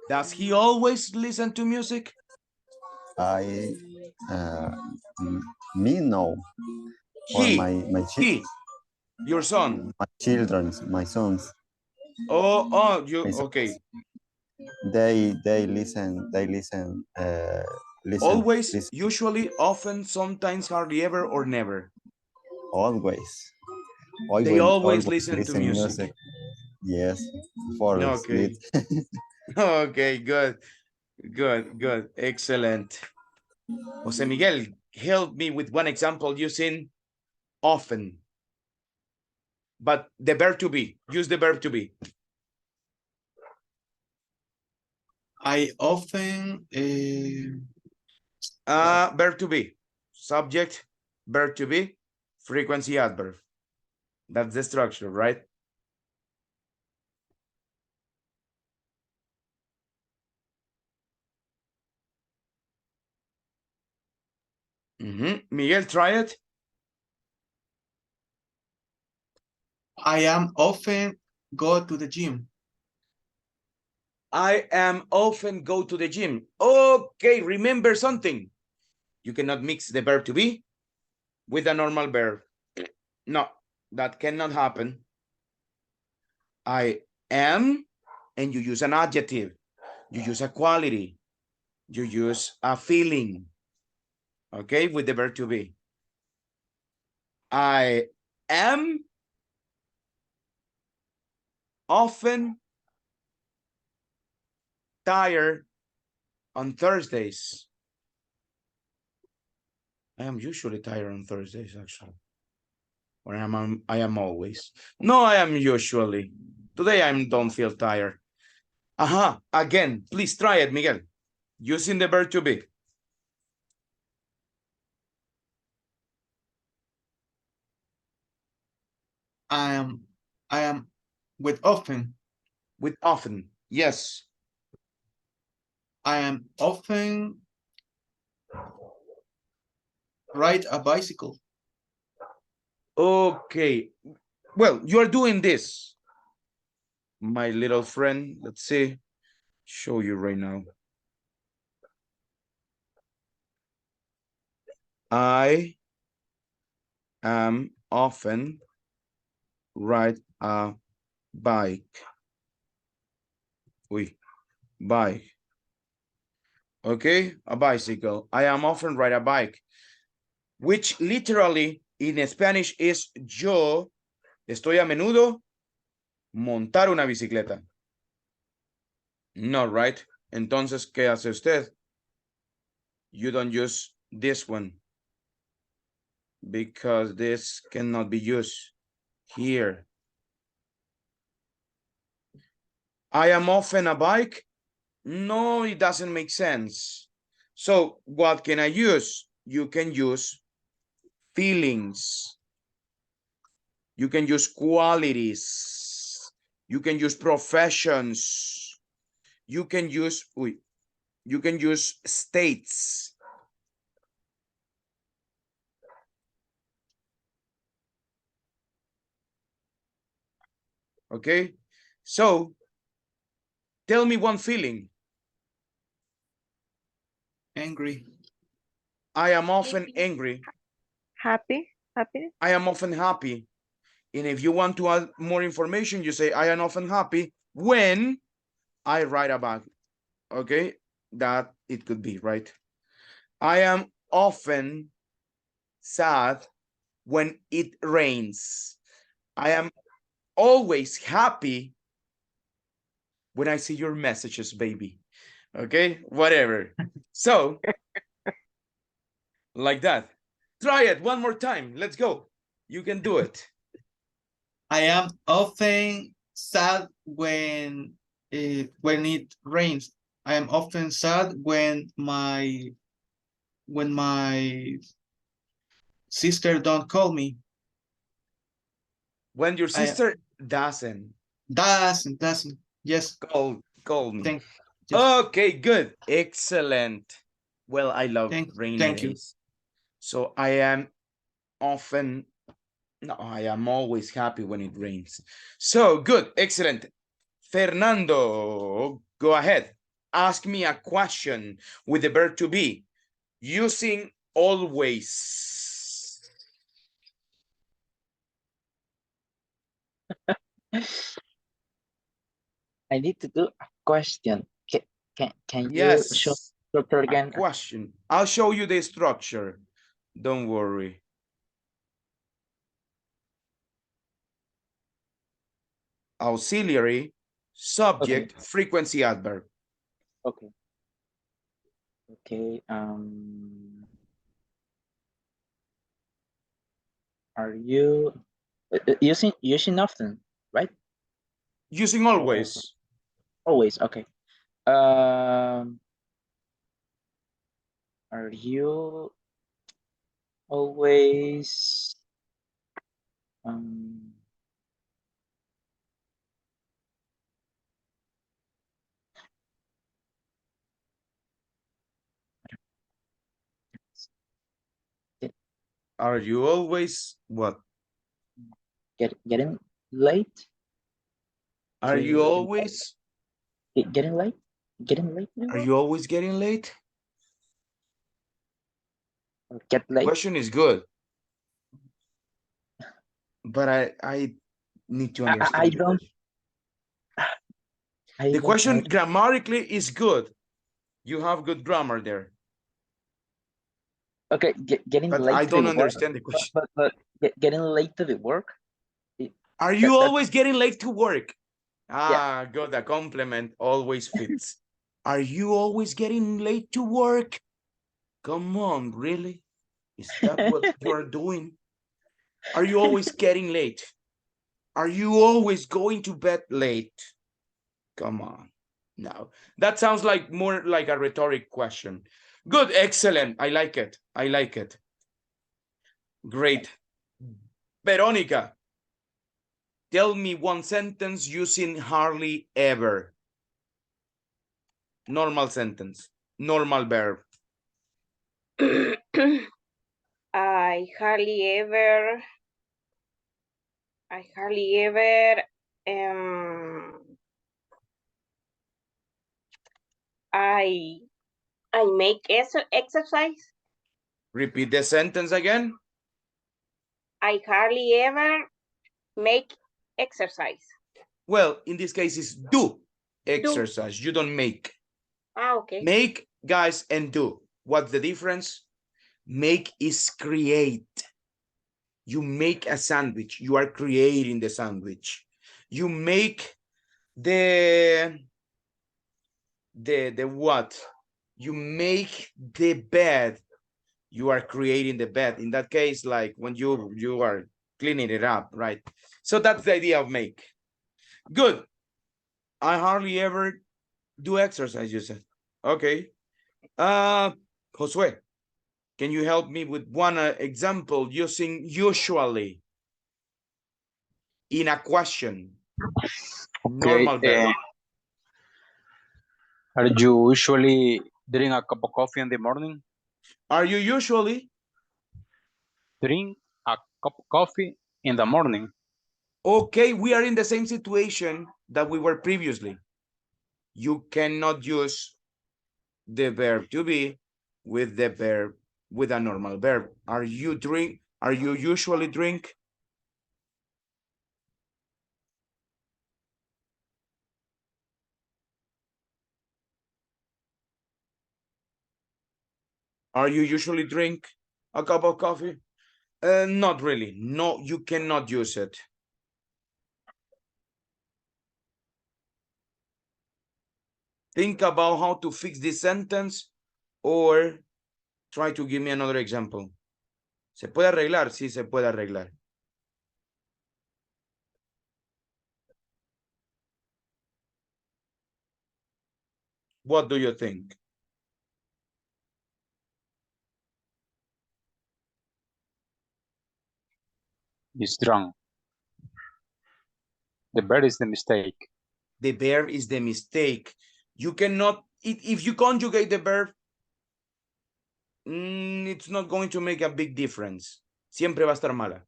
Speaker 1: Does he always listen to music?
Speaker 15: I uh, me no, or
Speaker 1: He, your son.
Speaker 15: my children, my sons.
Speaker 1: Oh,
Speaker 15: My
Speaker 1: you
Speaker 15: sons,
Speaker 1: okay?
Speaker 15: they listen
Speaker 1: Always,
Speaker 15: listen
Speaker 1: usually, often, sometimes, hardly ever, or never.
Speaker 15: always.
Speaker 1: They always
Speaker 15: Always
Speaker 1: listen to
Speaker 15: listen
Speaker 1: music.
Speaker 15: music. Yes, for sleep.
Speaker 1: Okay. Okay, good, good, excellent. Jose Miguel, help me with one example using often. But the verb to be, use the verb to be.
Speaker 7: I often
Speaker 1: Verb to be, subject, verb to be, frequency adverb. That's the structure, right? Miguel, try it.
Speaker 7: I am often go to the gym.
Speaker 1: I am often go to the gym. Okay, remember something. You cannot mix the verb to be with a normal verb. No, that cannot happen. I am, and you use an adjective. You use a quality. You use a feeling. Okay, with the verb to be. I am often tired on Thursdays. I am usually tired on Thursdays, actually. Or I am always. No, I am usually. Today I don't feel tired. Aha, again, please try it, Miguel. Using the verb to be.
Speaker 7: I am with often.
Speaker 1: With often, yes.
Speaker 7: I am often ride a bicycle.
Speaker 1: Okay. Well, you're doing this. My little friend, let's see. Show you right now. I am often ride a bike. Bike. Okay, a bicycle. I am often ride a bike, which literally in Spanish is yo estoy a menudo montar una bicicleta. No, right? Entonces, ¿qué hace usted? You don't use this one because this cannot be used here. I am often a bike. No, it doesn't make sense. So what can I use? You can use feelings. You can use qualities. You can use professions. You can use states. Okay, so tell me one feeling.
Speaker 7: Angry.
Speaker 1: I am often angry.
Speaker 9: Happy.
Speaker 1: I am often happy. And if you want to add more information, you say, I am often happy when I ride a bike. Okay, that it could be, right? I am often sad when it rains. I am always happy when I see your messages, baby. Okay, whatever. So, like that. Try it one more time. Let's go. You can do it.
Speaker 7: I am often sad when it rains. I am often sad when my sister don't call me.
Speaker 1: When your sister doesn't
Speaker 7: yes
Speaker 1: call me.
Speaker 7: yes.
Speaker 1: Okay, good, excellent. Well, I love rainy
Speaker 7: thank you.
Speaker 1: days. So I am often, no, I am always happy when it rains. So good, excellent. Fernando, go ahead. Ask me a question with the verb to be using always.
Speaker 5: I need to do a question. Can you show
Speaker 1: Yes,
Speaker 5: structure
Speaker 1: a
Speaker 5: again?
Speaker 1: question. I'll show you the structure. Don't worry. Auxiliary, subject,
Speaker 5: Okay.
Speaker 1: frequency adverb.
Speaker 5: Okay. Okay. Are you using often, right?
Speaker 1: Using always.
Speaker 5: Always. Okay. Are you always
Speaker 1: Are you always what?
Speaker 5: getting late?
Speaker 1: Are you always
Speaker 5: getting late? Getting late?
Speaker 1: Are you always getting late?
Speaker 5: Or get late?
Speaker 1: Question is good. But I need to understand.
Speaker 5: I don't.
Speaker 1: The question grammatically is good. You have good grammar there.
Speaker 5: Okay, getting
Speaker 1: but
Speaker 5: late.
Speaker 1: I don't
Speaker 5: to
Speaker 1: understand
Speaker 5: work,
Speaker 1: the question.
Speaker 5: But getting late to the work.
Speaker 1: Are you always getting late to work? Ah,
Speaker 5: Yeah.
Speaker 1: good. A compliment always fits. Are you always getting late to work? Come on, really? Is that what you're doing? Are you always getting late? Are you always going to bed late? Come on. No, that sounds like more like a rhetoric question. Good, excellent. I like it. I like it. Great. Veronica, tell me one sentence using hardly ever. Normal sentence, normal verb.
Speaker 13: I hardly ever I make exercise.
Speaker 1: Repeat the sentence again.
Speaker 13: I hardly ever make exercise?
Speaker 1: Well, in this case, it's do exercise. You don't make.
Speaker 13: Okay.
Speaker 1: Make, guys, and do. What's the difference? Make is create. You make a sandwich. You are creating the sandwich. You make the what? You make the bed. You are creating the bed. In that case, like when you are cleaning it up, right? So that's the idea of make. Good. I hardly ever do exercise, you said. Okay. Josue, can you help me with one example using usually in a question?
Speaker 8: Okay.
Speaker 1: Normal verb.
Speaker 8: Are you usually drink a cup of coffee in the morning?
Speaker 1: Are you usually?
Speaker 8: Drink a cup of coffee in the morning.
Speaker 1: Okay, we are in the same situation that we were previously. You cannot use the verb to be with the verb with a normal verb. Are you usually drink? Are you usually drink a cup of coffee? Not really. No, you cannot use it. Think about how to fix this sentence or try to give me another example. ¿Se puede arreglar? Sí, se puede arreglar. What do you think?
Speaker 8: Is drunk. The verb is the mistake.
Speaker 1: The verb is the mistake. You cannot, if you conjugate the verb, it's not going to make a big difference. Siempre va a estar mala.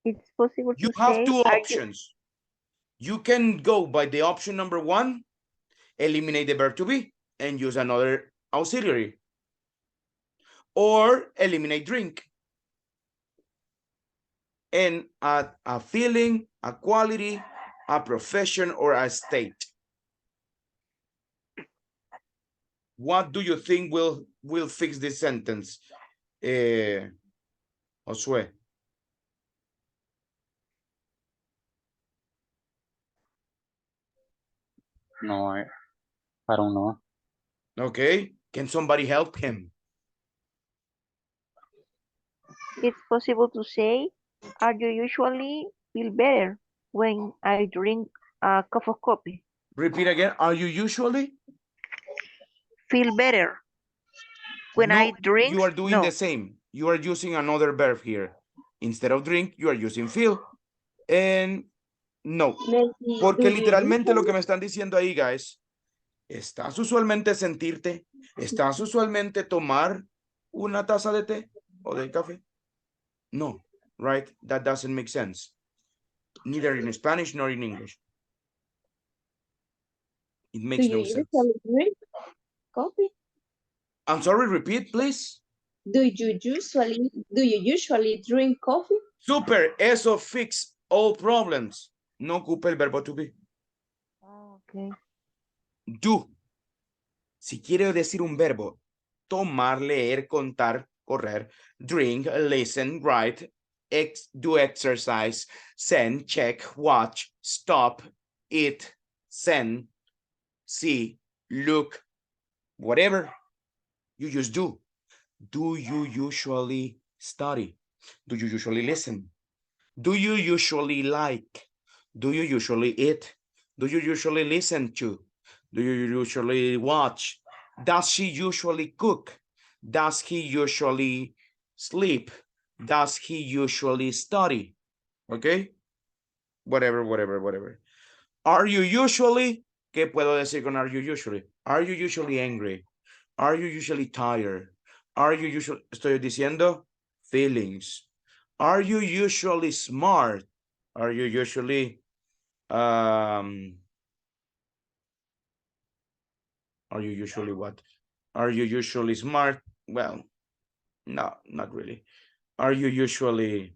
Speaker 9: It's possible
Speaker 1: You
Speaker 9: to
Speaker 1: have
Speaker 9: say,
Speaker 1: two options. You can go by the option number one, eliminate the verb to be, and use another auxiliary. Or eliminate drink and add a feeling, a quality, a profession, or a state. What do you think will fix this sentence, Josue?
Speaker 8: No, I don't know.
Speaker 1: Okay, can somebody help him?
Speaker 9: it's possible to say, are you usually feel better when I drink a cup of coffee?
Speaker 1: Repeat again. Are you usually?
Speaker 9: Feel better when I
Speaker 1: No,
Speaker 9: drink?
Speaker 1: you are doing the same. You are using another verb here. Instead of drink, you are using feel. And no,
Speaker 11: Maybe,
Speaker 1: porque
Speaker 11: do you
Speaker 1: literalmente lo
Speaker 11: usually?
Speaker 1: que me están diciendo ahí, guys, ¿estás usualmente sentirte? ¿Estás usualmente tomar una taza de té o de café? No, right? That doesn't make sense. Neither in Spanish nor in English. It
Speaker 11: Do
Speaker 1: makes
Speaker 11: you
Speaker 1: no sense.
Speaker 11: usually drink coffee?
Speaker 1: I'm sorry, repeat, please.
Speaker 11: Do you usually drink coffee?
Speaker 1: Super, eso fix all problems. No ocupa el verbo to be.
Speaker 9: Okay.
Speaker 1: Do. Si quiere decir un verbo, tomar, leer, contar, correr, drink, listen, write, do exercise, send, check, watch, stop, eat, send, see, look, whatever, you just do. Do you usually study? Do you usually listen? Do you usually like? Do you usually eat? Do you usually listen to? Do you usually watch? Does she usually cook? Does he usually sleep? Does he usually study? Okay? Whatever, whatever, whatever. Are you usually? ¿Qué puedo decir con are you usually? Are you usually angry? Are you usually tired? Are you usually, estoy diciendo, feelings. Are you usually smart? Are you usually, are you usually what? Are you usually smart? Well, no, not really. Are you usually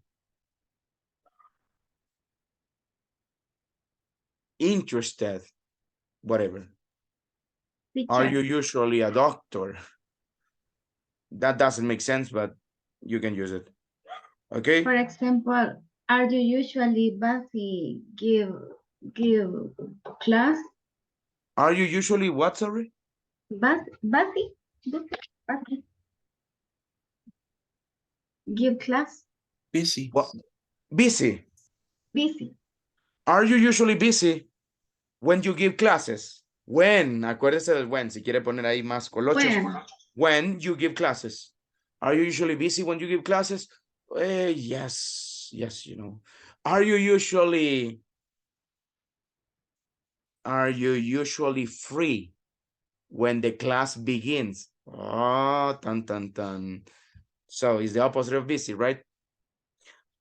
Speaker 1: interested, whatever. Are
Speaker 4: Teacher,
Speaker 1: you usually a doctor? That doesn't make sense, but you can use it. Okay?
Speaker 4: for example, are you usually busy give class?
Speaker 1: Are you usually what, sorry?
Speaker 4: Busy? Busy? Give class?
Speaker 7: Busy.
Speaker 1: What? Busy.
Speaker 4: Busy.
Speaker 1: Are you usually busy when you give classes? When, acuérdese del when, si quiere poner ahí más colochos. When you give classes. Are you usually busy when you give classes? Yes, you know. Are you usually free when the class begins? Oh, tan, tan, tan. So it's the opposite of busy, right?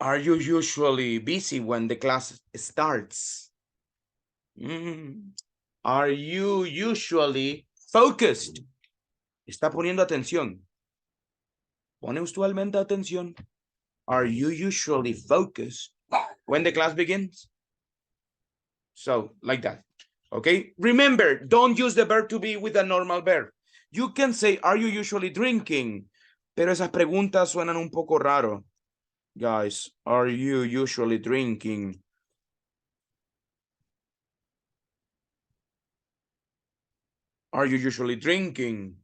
Speaker 1: Are you usually busy when the class starts? Are you usually focused? ¿Está poniendo atención? ¿Pone usualmente atención? Are you usually focused when the class begins? So, like that. Okay? Remember, don't use the verb to be with a normal verb. You can say, are you usually drinking? Pero esas preguntas suenan un poco raro. Guys, are you usually drinking? Are you usually drinking?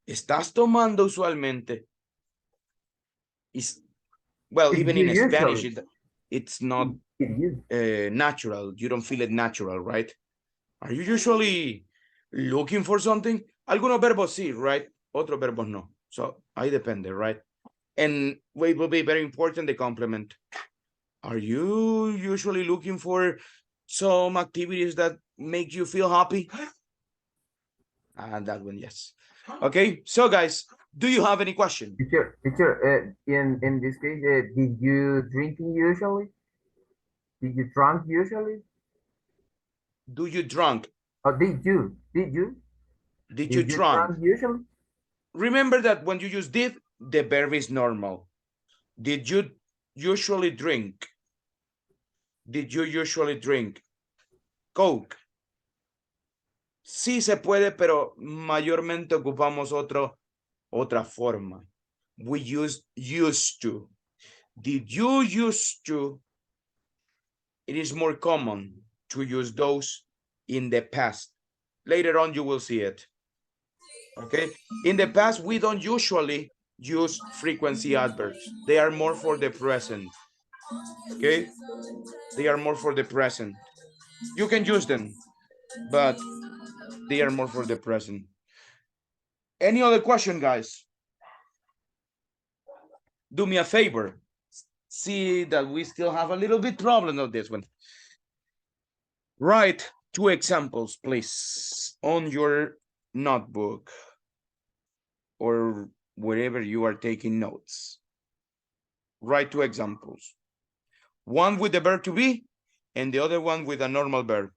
Speaker 1: ¿Estás tomando usualmente? Well,
Speaker 3: Did
Speaker 1: even
Speaker 3: you
Speaker 1: in Spanish,
Speaker 3: usually?
Speaker 1: it's not
Speaker 3: Did you?
Speaker 1: natural. You don't feel it natural, right? Are you usually looking for something? Algunos verbos sí, right? Otros verbos no. So, ahí depende, right? And it will be very important, the complement. Are you usually looking for some activities that make you feel happy? And that one, yes. Okay, so guys, do you have any question?
Speaker 3: Teacher, in this case, did you drinking usually? Did you drunk usually?
Speaker 1: Do you drunk?
Speaker 3: Oh, did you?
Speaker 1: Did you
Speaker 3: Did you
Speaker 1: drunk?
Speaker 3: drunk usually?
Speaker 1: Remember that when you use did, the verb is normal. Did you usually drink? Did you usually drink Coke? Sí se puede, pero mayormente ocupamos otra forma. We use used to. Did you used to? It is more common to use those in the past. Later on, you will see it. Okay. In the past, we don't usually use frequency adverbs. They are more for the present. Okay. They are more for the present. You can use them, but they are more for the present. Any other question, guys? Do me a favor. See that we still have a little bit problem on this one. Write 2 examples, please, on your notebook or wherever you are taking notes. Write 2 examples. One with the verb to be and the other one with a normal verb.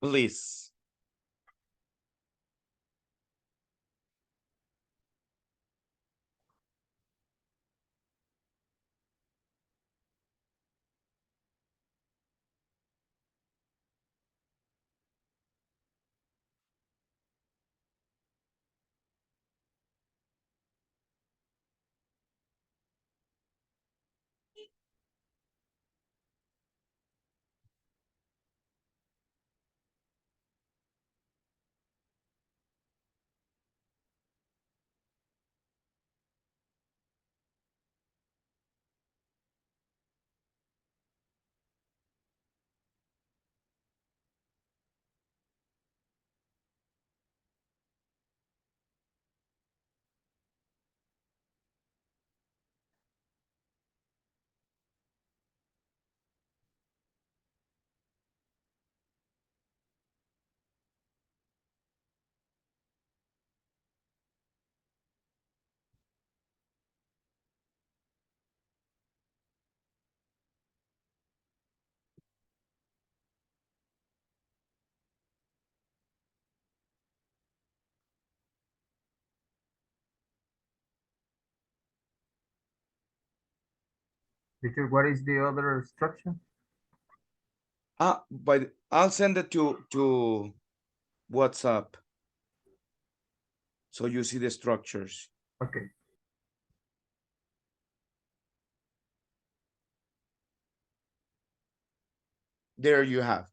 Speaker 1: Please.
Speaker 3: Teacher, what is the other instruction?
Speaker 1: But I'll send it to WhatsApp so you see the structures.
Speaker 3: Okay.
Speaker 1: There you have.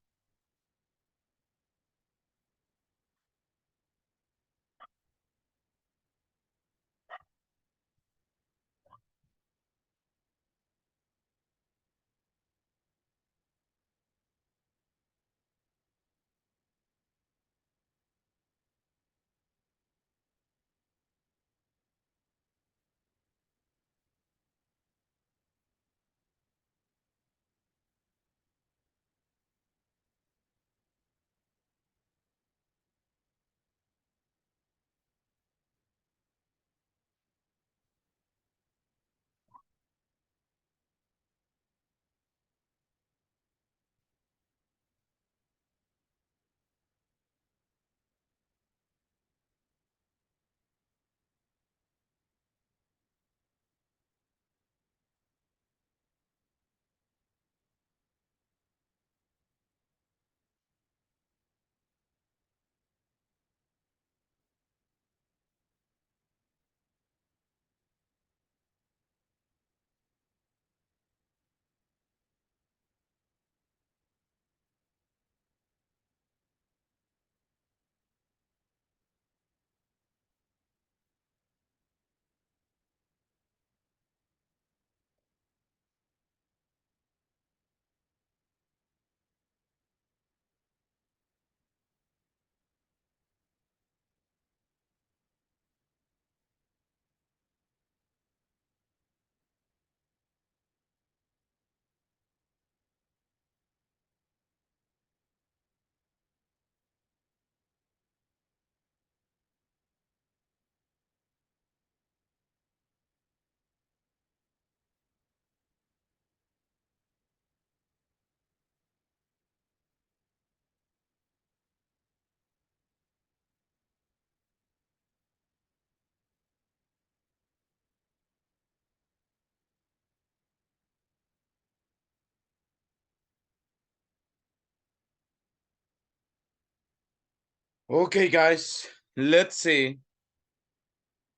Speaker 1: Okay, guys, let's see.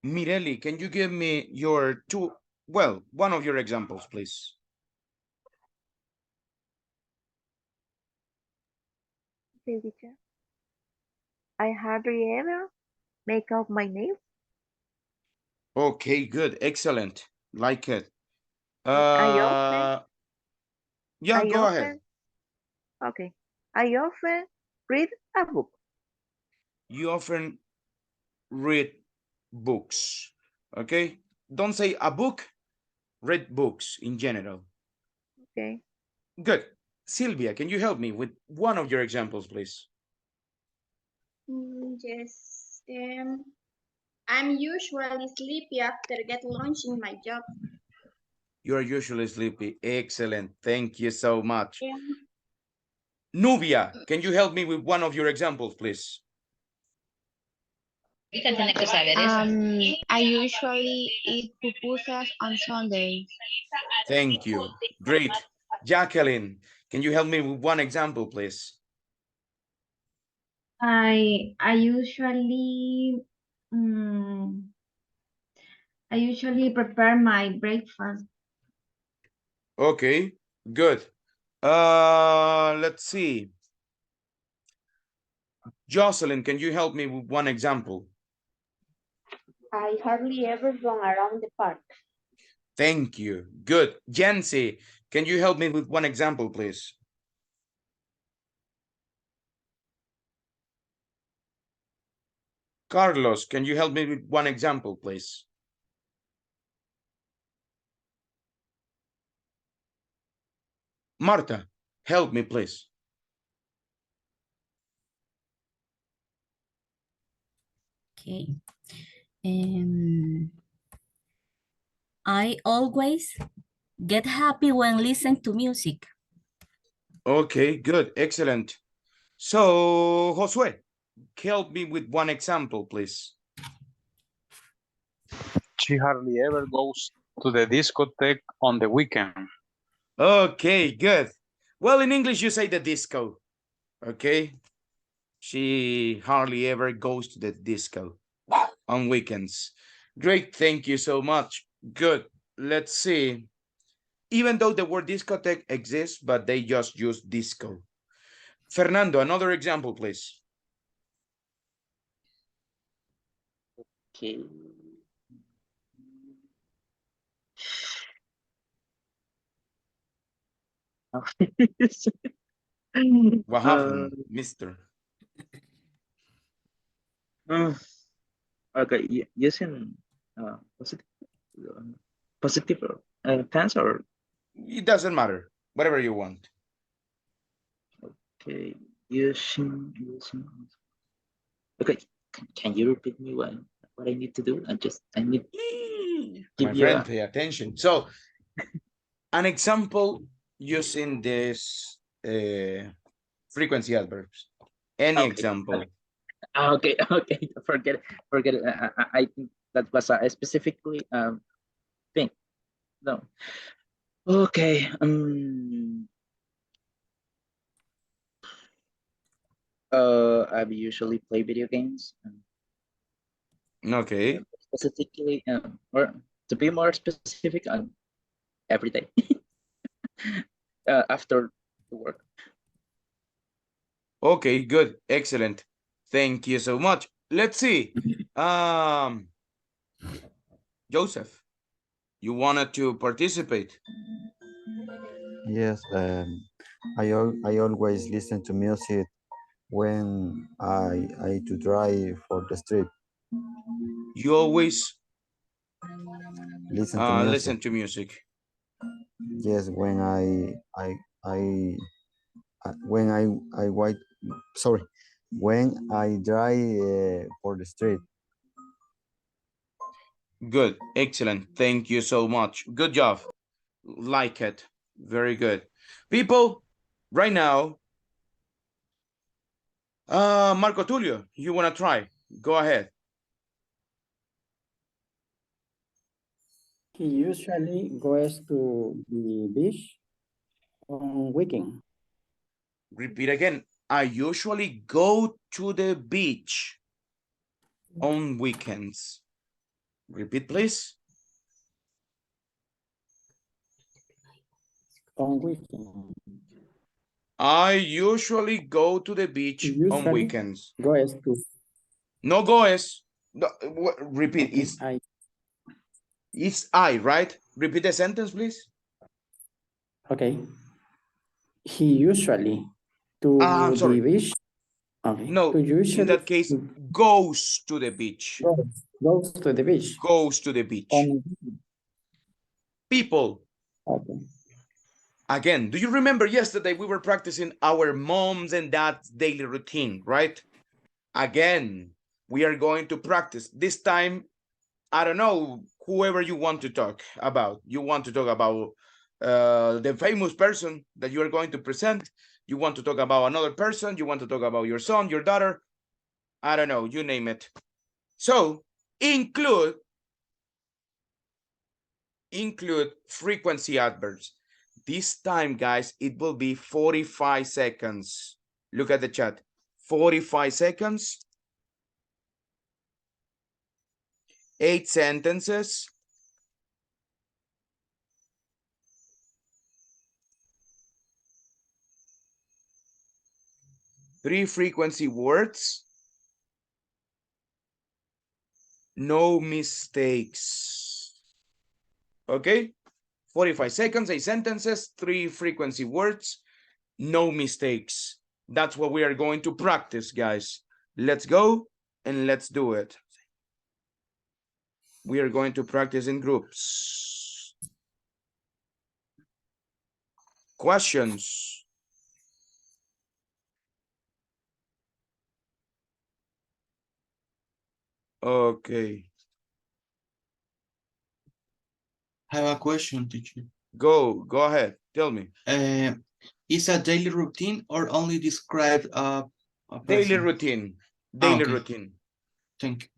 Speaker 1: Mireli, can you give me one of your examples, please?
Speaker 9: Okay, teacher. I hardly ever make up my nails.
Speaker 1: Okay, good, excellent, like it.
Speaker 9: I often,
Speaker 1: Yeah,
Speaker 9: I
Speaker 1: go ahead.
Speaker 9: often, okay. I often read a book.
Speaker 1: You often read books, okay? Don't say a book, read books in general.
Speaker 9: Okay.
Speaker 1: Good. Sylvia, can you help me with one of your examples, please?
Speaker 12: Yes. I'm usually sleepy after get lunch in my job.
Speaker 1: You are usually sleepy. Excellent. Thank you so much.
Speaker 12: Yeah.
Speaker 1: Nubia, can you help me with one of your examples, please?
Speaker 16: I usually eat pupusas on Sundays.
Speaker 1: Thank you. Great. Jacqueline, can you help me with one example, please?
Speaker 4: I usually mm, I usually prepare my breakfast.
Speaker 1: Okay, good. Let's see. Jocelyn, can you help me with one example?
Speaker 11: I hardly ever run around the park.
Speaker 1: Thank you. Good. Jency, can you help me with one example, please? Carlos, can you help me with one example, please? Marta, help me, please.
Speaker 6: Okay. I always get happy when listening to music.
Speaker 1: Okay, good. Excellent. So, Josue, help me with one example, please.
Speaker 8: She hardly ever goes to the discotheque on the weekend.
Speaker 1: Okay, good. Well, in English, you say the disco. Okay. She hardly ever goes to the disco on weekends. Great. Thank you so much. Good. Let's see. Even though the word discotheque exists, but they just use disco. Fernando, another example, please.
Speaker 5: Okay.
Speaker 1: What happened, mister?
Speaker 5: Okay, using positive, positive tense or
Speaker 1: It doesn't matter. Whatever you want.
Speaker 5: okay, using. Okay, can you repeat me what I need to do? I need
Speaker 1: My
Speaker 5: give you
Speaker 1: friend,
Speaker 5: a
Speaker 1: pay attention. So, an example using this frequency adverbs. Any
Speaker 5: okay.
Speaker 1: example.
Speaker 5: Okay, okay, forget it. I think that was a specifically thing. No. Okay. I usually play video games.
Speaker 1: Okay.
Speaker 5: Specifically, or to be more specific, every day after the work.
Speaker 1: Okay, good. Excellent. Thank you so much. Let's see. Joseph, you wanted to participate?
Speaker 15: Yes, I always listen to music when I to drive for the street.
Speaker 1: You always
Speaker 15: Listen to music.
Speaker 1: listen to music.
Speaker 15: Yes, when when I wait. Sorry, when I drive for the street.
Speaker 1: Good. Excellent. Thank you so much. Good job. Like it. Very good. People, right now, Marco Tulio, you want to try? Go ahead.
Speaker 10: He usually goes to the beach on weekend.
Speaker 1: Repeat again. I usually go to the beach on weekends. Repeat, please.
Speaker 10: On weekend.
Speaker 1: I usually go to the beach
Speaker 10: He
Speaker 1: on
Speaker 10: usually
Speaker 1: weekends.
Speaker 10: goes to.
Speaker 1: No goes. No, repeat.
Speaker 10: Okay,
Speaker 1: It's I, right? Repeat the sentence, please.
Speaker 10: Okay. He usually to
Speaker 1: I'm
Speaker 10: the
Speaker 1: sorry.
Speaker 10: beach. Okay.
Speaker 1: No,
Speaker 10: To
Speaker 1: in
Speaker 10: usually
Speaker 1: that case, goes to the beach.
Speaker 10: goes to the beach.
Speaker 1: Goes to the beach. People.
Speaker 10: Okay.
Speaker 1: Again, do you remember yesterday we were practicing our moms and dads daily routine, right? Again, we are going to practice. This time, I don't know, whoever you want to talk about. You want to talk about the famous person that you are going to present. You want to talk about another person. You want to talk about your son, your daughter. I don't know, you name it. So include frequency adverbs. This time, guys, it will be 45 seconds. Look at the chat. 45 seconds. 8 sentences. Three frequency words. No mistakes. Okay? 45 seconds, 8 sentences, 3 frequency words, no mistakes. That's what we are going to practice, guys. Let's go and let's do it. We are going to practice in groups. Questions? Okay.
Speaker 7: I have a question, teacher.
Speaker 1: Go ahead. Tell me.
Speaker 7: Is a daily routine or only describe a person?
Speaker 1: Daily routine. Daily
Speaker 7: okay.
Speaker 1: routine.
Speaker 7: Thank you.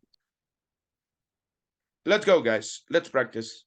Speaker 1: Let's go, guys. Let's practice.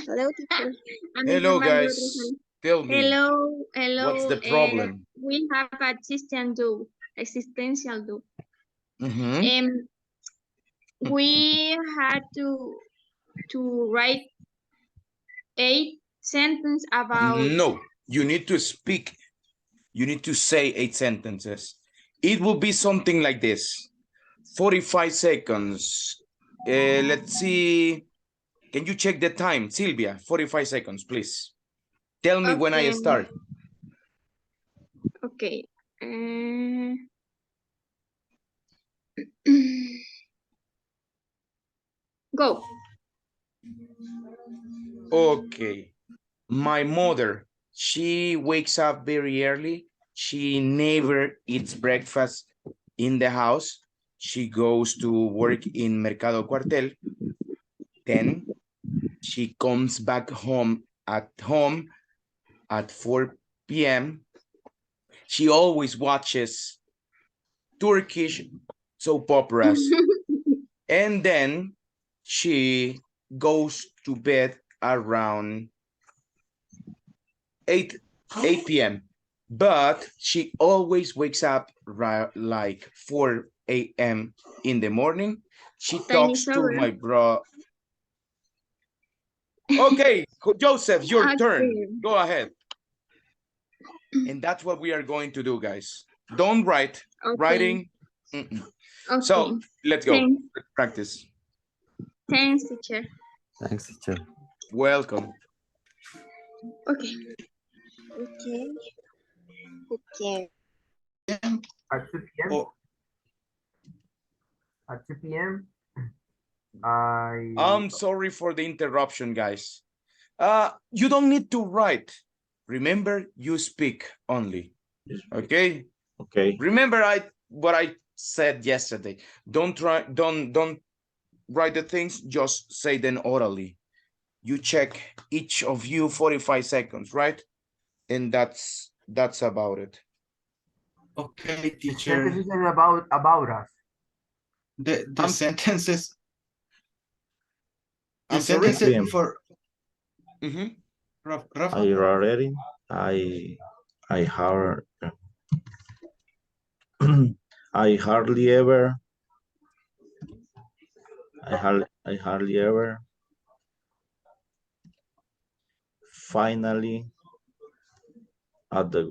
Speaker 14: Hello, teacher.
Speaker 1: Hello, guys. Tell me,
Speaker 12: Hello.
Speaker 1: what's the problem?
Speaker 12: We have existential do.
Speaker 1: Mm-hmm.
Speaker 12: We had to write 8 sentences about.
Speaker 1: No, you need to speak. You need to say 8 sentences. It will be something like this. 45 seconds. Let's see. Can you check the time, Sylvia? 45 seconds, please. Tell me when I
Speaker 12: Okay.
Speaker 1: start.
Speaker 12: Okay. Go.
Speaker 1: Okay. My mother, she wakes up very early. She never eats breakfast in the house. She goes to work in Mercado Cuartel. Then she comes back home at 4 p.m. She always watches Turkish soap operas. And then she goes to bed around 8 p.m. But she always wakes up like 4 a.m. in the morning. She talks to my bro. Okay, Joseph, your turn. Go ahead. And that's what we are going to do, guys. Don't write.
Speaker 12: Okay.
Speaker 1: Writing. Okay. So let's go.
Speaker 12: Thanks.
Speaker 1: Let's practice.
Speaker 12: Thanks, teacher.
Speaker 15: Thanks, teacher.
Speaker 1: Welcome.
Speaker 12: Okay.
Speaker 14: Okay.
Speaker 3: At 2 p.m.
Speaker 7: Oh,
Speaker 3: At 2 p.m.
Speaker 1: I'm sorry for the interruption, guys. You don't need to write. Remember, you speak only. Okay?
Speaker 2: Okay.
Speaker 1: Remember what I said yesterday. Don't write the things, just say them orally. You check each of you 45 seconds, right? And that's about it.
Speaker 7: okay,
Speaker 3: The
Speaker 7: teacher.
Speaker 3: sentence is about us.
Speaker 7: The sentences. The
Speaker 1: I'm sorry?
Speaker 7: sentences for.
Speaker 1: Mm-hmm.
Speaker 7: Rafa?
Speaker 2: Are you ready? I heard. I hardly ever. I hardly ever. Finally, at the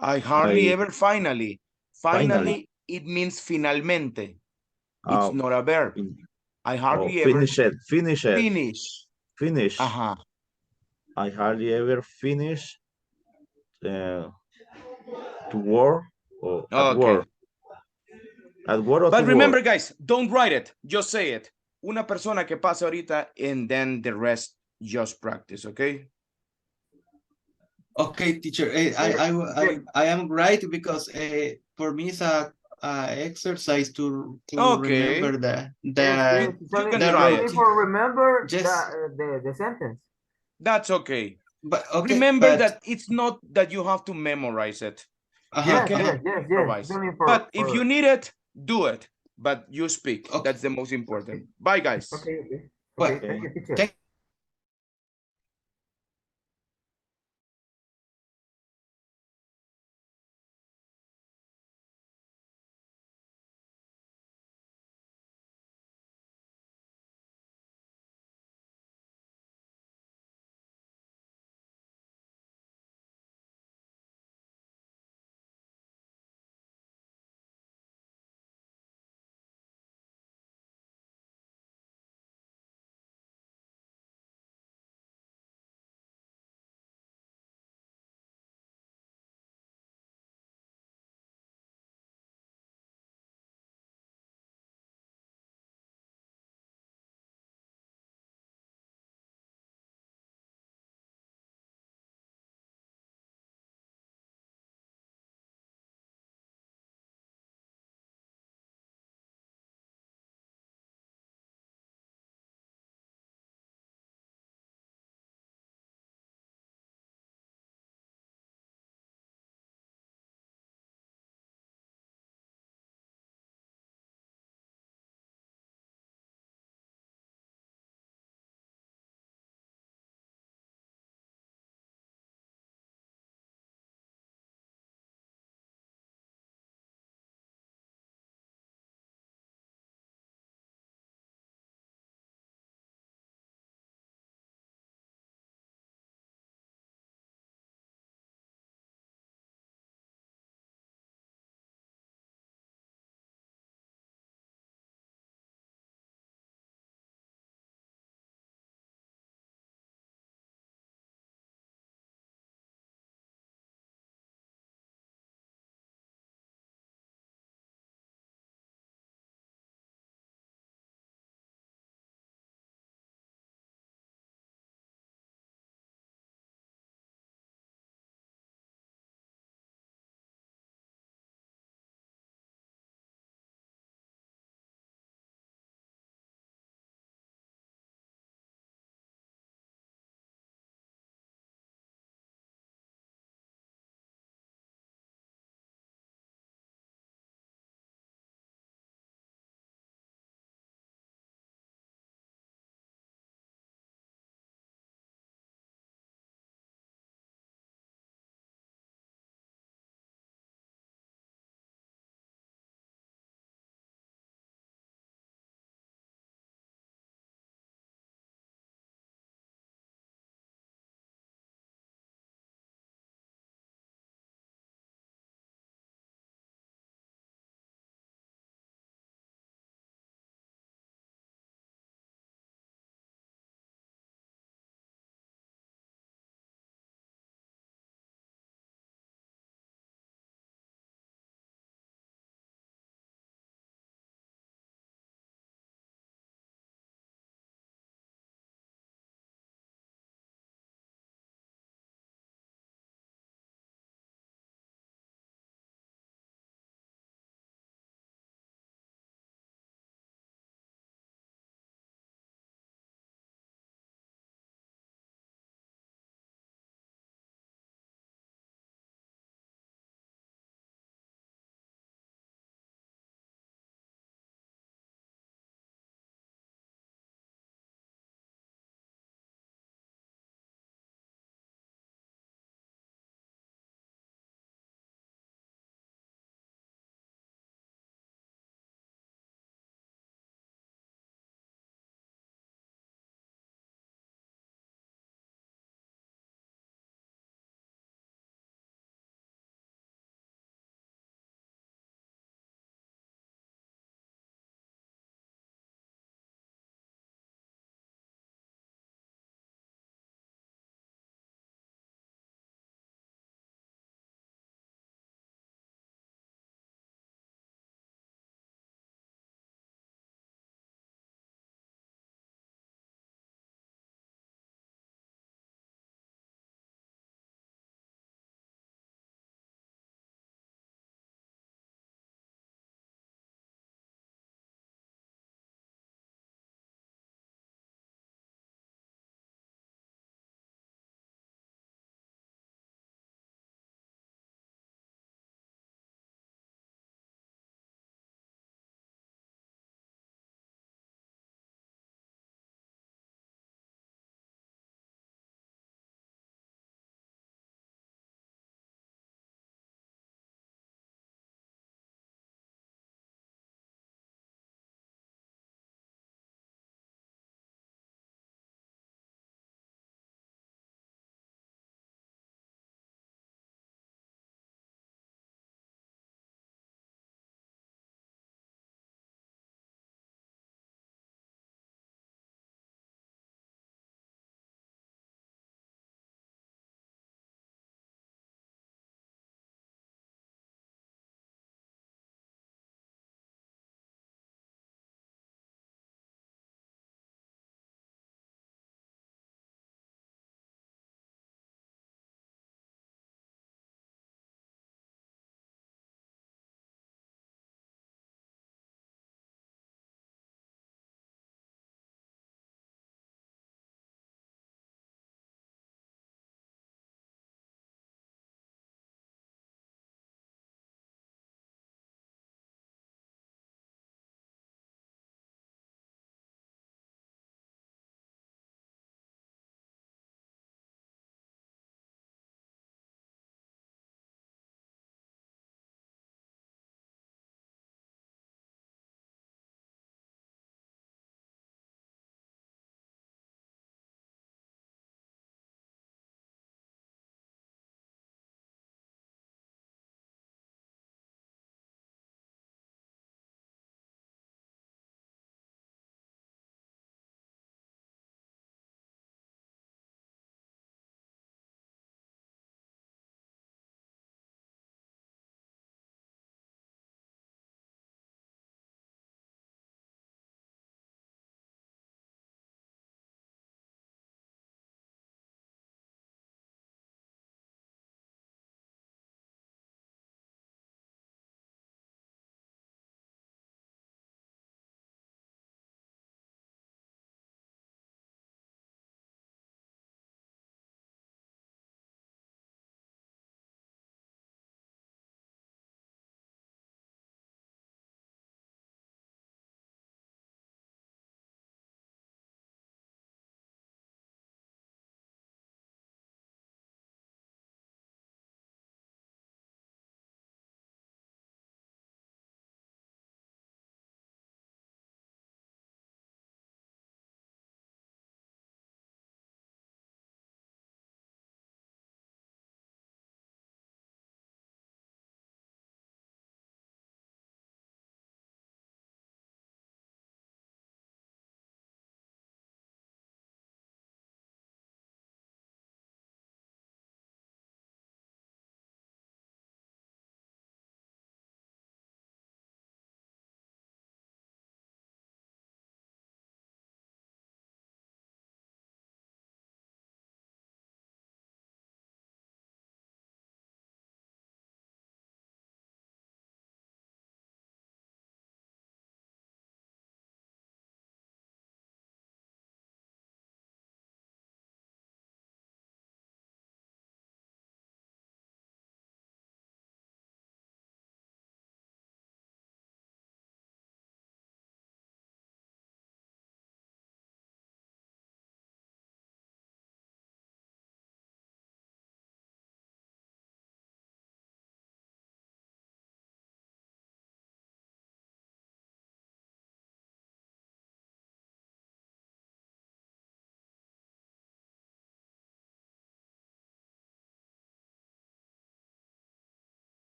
Speaker 1: I hardly ever finally. Finally, it means finalmente. It's not a verb. I hardly ever
Speaker 2: finish it. Finish it.
Speaker 1: finish.
Speaker 2: Finish. I hardly ever finish to work or at work. At work or
Speaker 1: But
Speaker 2: to
Speaker 1: remember,
Speaker 2: work.
Speaker 1: guys, don't write it. Just say it. Una persona que pase ahorita and then the rest just practice, okay?
Speaker 7: Okay, teacher. I am right because for me it's a exercise to remember the
Speaker 1: You can
Speaker 7: the
Speaker 1: try
Speaker 7: routine.
Speaker 1: it.
Speaker 3: For remember
Speaker 7: Yes.
Speaker 3: the sentence.
Speaker 1: That's okay.
Speaker 7: But okay,
Speaker 1: remember that it's not that you have to memorize it. You can improvise. But if you need it, do it. But you speak. That's the most important. Bye, guys.
Speaker 3: Okay.
Speaker 7: Thank
Speaker 3: you, teacher.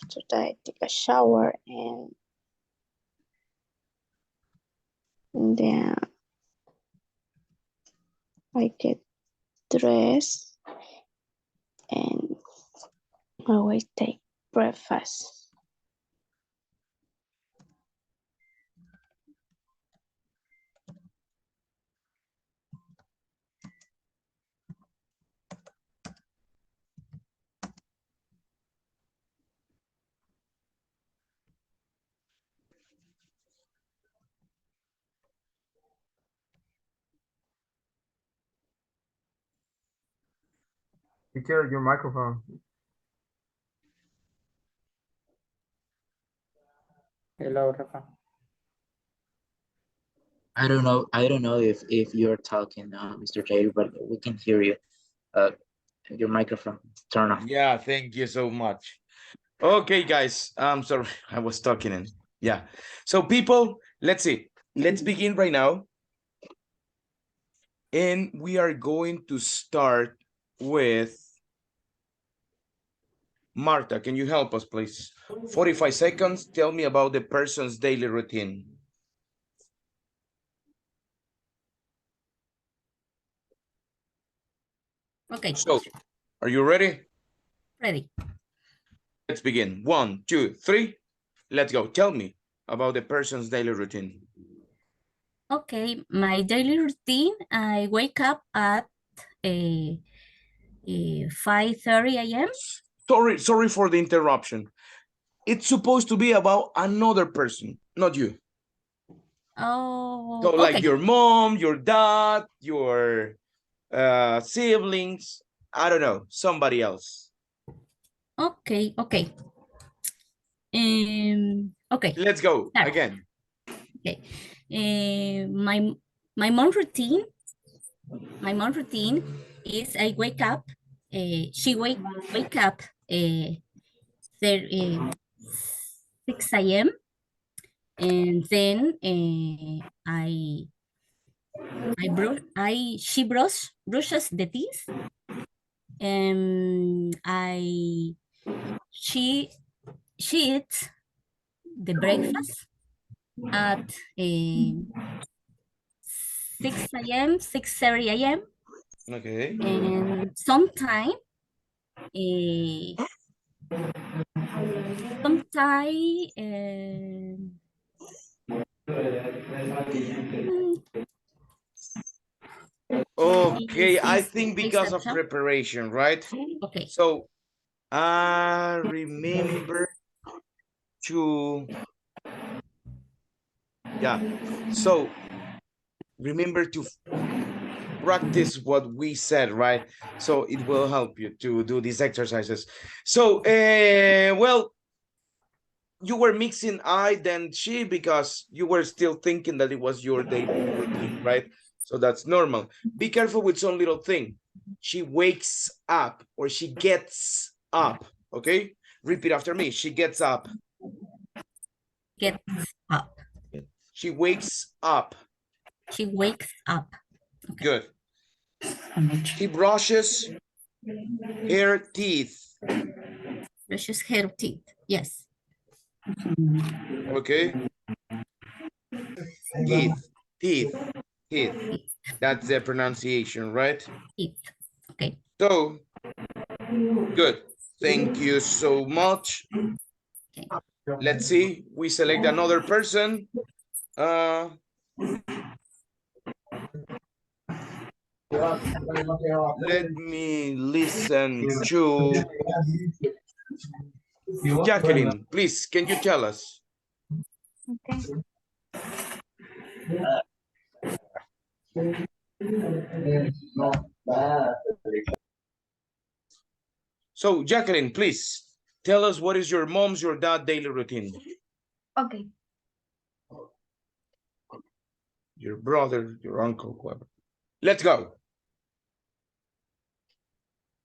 Speaker 16: after that, I take a shower and then I get dressed and always take breakfast.
Speaker 3: Teacher, your microphone.
Speaker 10: Hello, Rafa.
Speaker 5: I don't know if you're talking, Mr. Jair, but we can hear you. Your microphone turn off.
Speaker 1: Yeah, thank you so much. Okay, guys, I'm sorry, I was talking and yeah. So people, let's see. Let's begin right now. And we are going to start with Marta. Can you help us, please? 45 seconds. Tell me about the person's daily routine.
Speaker 6: Okay.
Speaker 1: So, are you ready?
Speaker 6: Ready.
Speaker 1: Let's begin. 1, 2, 3. Let's go. Tell me about the person's daily routine.
Speaker 6: Okay, my daily routine, I wake up at 5:30 a.m.
Speaker 1: Sorry for the interruption. It's supposed to be about another person, not you.
Speaker 6: Oh,
Speaker 1: So like
Speaker 6: okay.
Speaker 1: your mom, your dad, your siblings, I don't know, somebody else.
Speaker 6: Okay. Okay.
Speaker 1: Let's go
Speaker 6: Start.
Speaker 1: again.
Speaker 6: Okay. My morning routine is I wake up. She wake up 6 a.m. and then she brushes the teeth and she eats the breakfast at 6 a.m., 6:30 a.m.
Speaker 1: Okay.
Speaker 6: And sometime
Speaker 1: Okay, I
Speaker 6: is
Speaker 1: think because of
Speaker 6: exception.
Speaker 1: preparation, right?
Speaker 6: Okay.
Speaker 1: So I remember to, yeah. So remember to practice what we said, right? So it will help you to do these exercises. So, well, you were mixing I then she because you were still thinking that it was your daily routine, right? So that's normal. Be careful with some little thing. She wakes up or she gets up, okay? Repeat after me. She gets up.
Speaker 6: Gets up.
Speaker 1: She wakes up.
Speaker 6: She wakes up. Okay.
Speaker 1: Good. She brushes her teeth.
Speaker 6: Brushes her teeth. Yes.
Speaker 1: Okay. Teeth. That's the pronunciation, right?
Speaker 6: Teeth. Okay.
Speaker 1: So, good. Thank you so much.
Speaker 6: Okay.
Speaker 1: Let's see. We select another person. Let me listen to Jacqueline. Please, can you tell us?
Speaker 16: Okay.
Speaker 1: So, Jacqueline, please tell us what is your mom's, your dad daily routine?
Speaker 12: Okay.
Speaker 1: Your brother, your uncle, whoever. Let's go.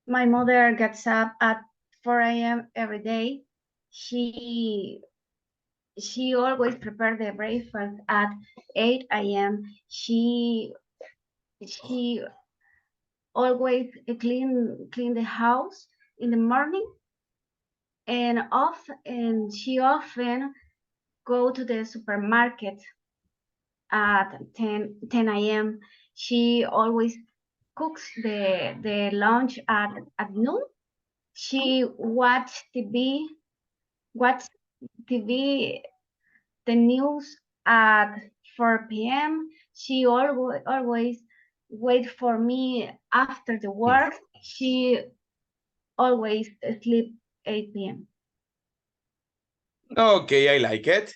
Speaker 16: My mother gets up at 4 a.m. every day. She always prepares the breakfast at 8 a.m. She always clean the house in the morning. and she often go to the supermarket at 10 a.m. She always cooks the lunch at noon. She watch TV, the news at 4 p.m. She always wait for me after the work. She always sleep 8 p.m.
Speaker 1: Okay, I like it.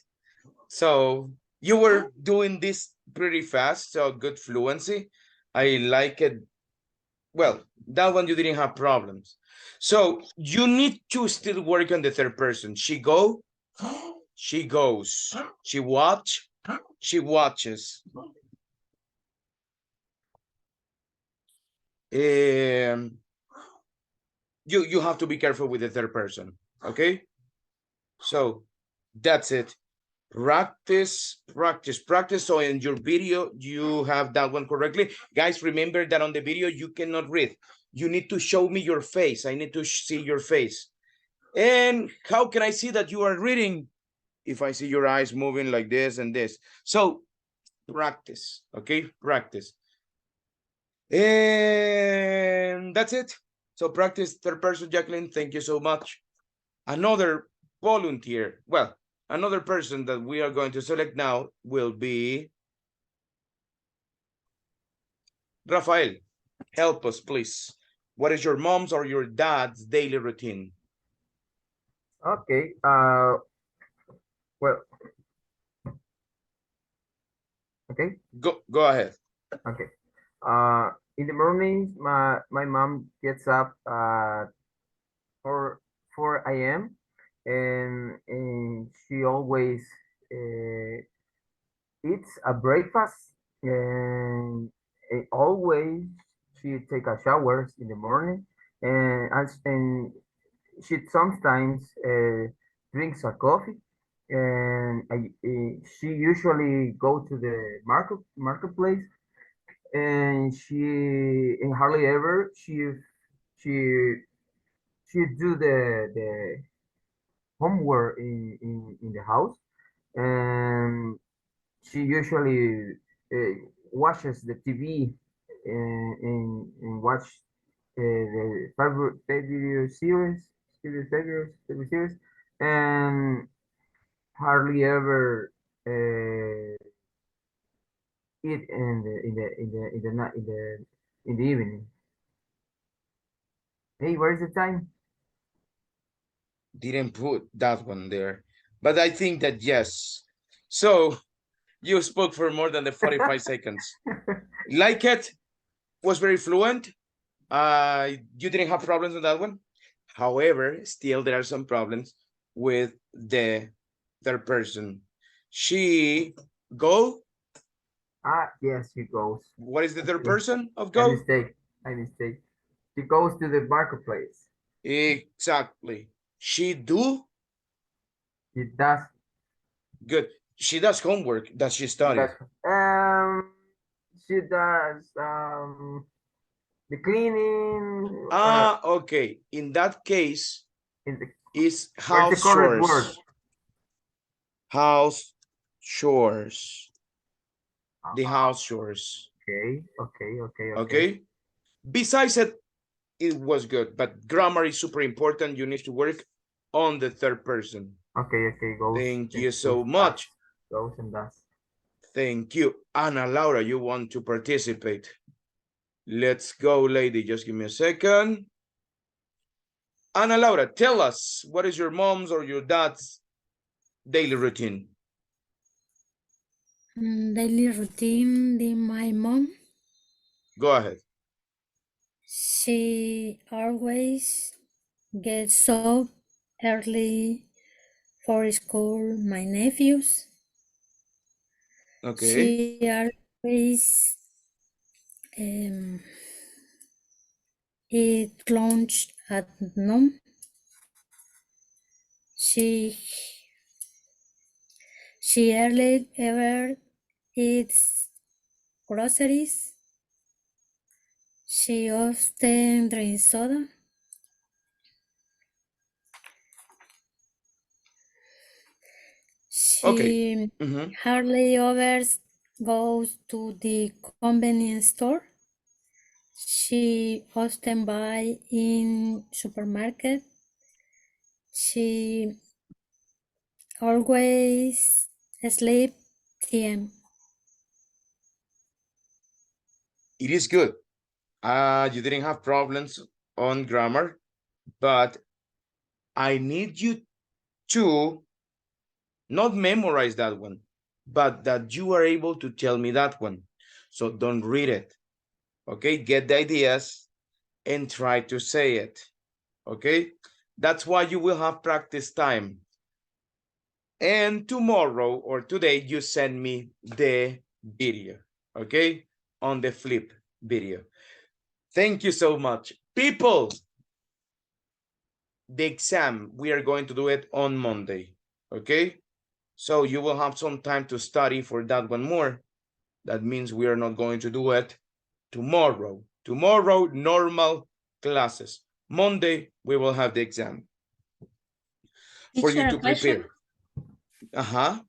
Speaker 1: So you were doing this pretty fast, so good fluency. I like it. Well, that one you didn't have problems. So you need to still work on the third person. She go, she goes. She watch, she watches. You have to be careful with the third person, okay? So that's it. Practice, practice, practice. So in your video, you have that one correctly. Guys, remember that on the video, you cannot read. You need to show me your face. I need to see your face. And how can I see that you are reading? If I see your eyes moving like this and this. So practice, okay? Practice. And that's it. So practice third person, Jacqueline. Thank you so much. Another volunteer. Well, another person that we are going to select now will be Rafael. Help us, please. What is your mom's or your dad's daily routine?
Speaker 3: Okay. Well. Okay.
Speaker 1: Go ahead.
Speaker 3: Okay. In the mornings, my mom gets up at 4 a.m. and she always eats a breakfast and always she take a showers in the morning and she sometimes drinks a coffee and she usually go to the marketplace and and hardly ever she she do the homework in the house and she usually watches the TV and watch the favorite favorite series and hardly ever eat in the night in the evening. Hey, where's the time?
Speaker 1: Didn't put that one there, but I think that yes. So you spoke for more than the 45 seconds. Like it, was very fluent. You didn't have problems with that one. However, still there are some problems with the third person. She go.
Speaker 3: Yes, she goes.
Speaker 1: What is the third person of
Speaker 3: I
Speaker 1: go?
Speaker 3: mistake. I mistake. She goes to the marketplace.
Speaker 1: Exactly. She do.
Speaker 3: She does.
Speaker 1: Good. She does homework. Does she study?
Speaker 3: She does the cleaning.
Speaker 1: Okay. In that case, is
Speaker 3: where's the
Speaker 1: house
Speaker 3: correct word?
Speaker 1: chores. House chores. The house chores.
Speaker 3: Okay.
Speaker 1: Besides it was good, but grammar is super important. You need to work on the third person.
Speaker 3: Okay. Goes.
Speaker 1: Thank you so much.
Speaker 3: Goes and does.
Speaker 1: Thank you. Ana Laura, you want to participate? Let's go, lady. Just give me a second. Ana Laura, tell us, what is your mom's or your dad's daily routine?
Speaker 6: Daily routine de my mom.
Speaker 1: Go ahead.
Speaker 6: She always gets up early for school, my nephews.
Speaker 1: Okay.
Speaker 6: She always eat lunch at noon. She hardly ever eats groceries. She often drinks soda. She hardly ever goes to the convenience store. She often buy in supermarket. She always sleep TM.
Speaker 1: It is good. You didn't have problems on grammar, but I need you to not memorize that one, but that you are able to tell me that one. So don't read it. Okay, get the ideas and try to say it. Okay, that's why you will have practice time. And tomorrow or today, you send me the video, okay, on the flip video. Thank you so much. People, the exam, we are going to do it on Monday, okay? So you will have some time to study for that one more. That means we are not going to do it tomorrow. Tomorrow, normal classes. Monday, we will have the exam for you
Speaker 6: Teacher,
Speaker 1: to
Speaker 6: a question.
Speaker 1: prepare.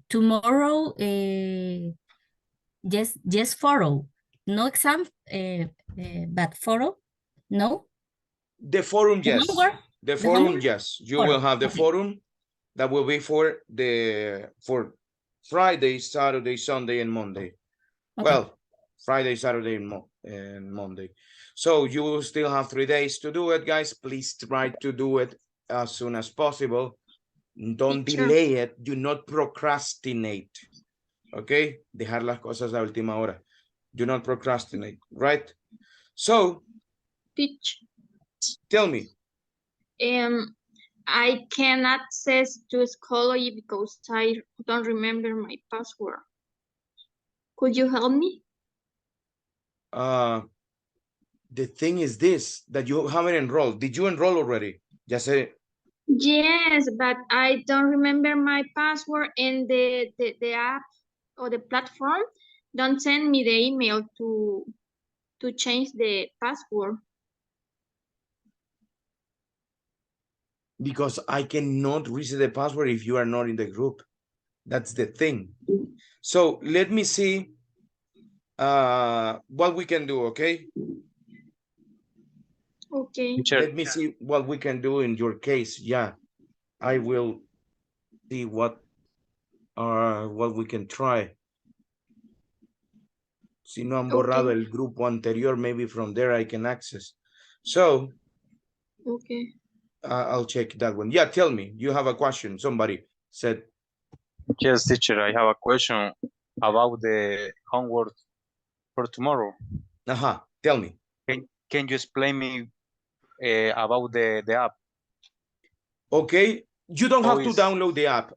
Speaker 6: Tomorrow, just follow. No exam, but follow. No.
Speaker 1: The forum,
Speaker 6: The
Speaker 1: yes.
Speaker 6: homework?
Speaker 1: The
Speaker 6: The
Speaker 1: forum,
Speaker 6: homework?
Speaker 1: yes. You
Speaker 6: Forum,
Speaker 1: will have the
Speaker 6: okay.
Speaker 1: forum that will be for Friday, Saturday, Sunday, and Monday.
Speaker 6: Okay.
Speaker 1: Well, Friday, Saturday, and Monday. So you will still have 3 days to do it, guys. Please try to do it as soon as possible. Don't delay it. Do not procrastinate. Okay? Dejar las cosas a última hora. Do not procrastinate, right? So, tell me.
Speaker 12: I can access to Schoology because I don't remember my password. Could you help me?
Speaker 1: The thing is this, that you haven't enrolled. Did you enroll already? Ya sé.
Speaker 12: Yes, but I don't remember my password, and the app or the platform don't send me the email to change the password.
Speaker 1: Because I cannot reset the password if you are not in the group. That's the thing. So let me see what we can do, okay?
Speaker 12: Okay.
Speaker 1: Let me see what we can do in your case. Yeah, I will see what we can try. Si no han borrado el grupo anterior, maybe from there I can access. So,
Speaker 12: okay.
Speaker 1: I'll check that one. Yeah, tell me. You have a question. Somebody said.
Speaker 8: Yes, teacher, I have a question about the homework for tomorrow.
Speaker 1: Tell me.
Speaker 8: Can you explain me about the app?
Speaker 1: Okay, you don't have to download the app.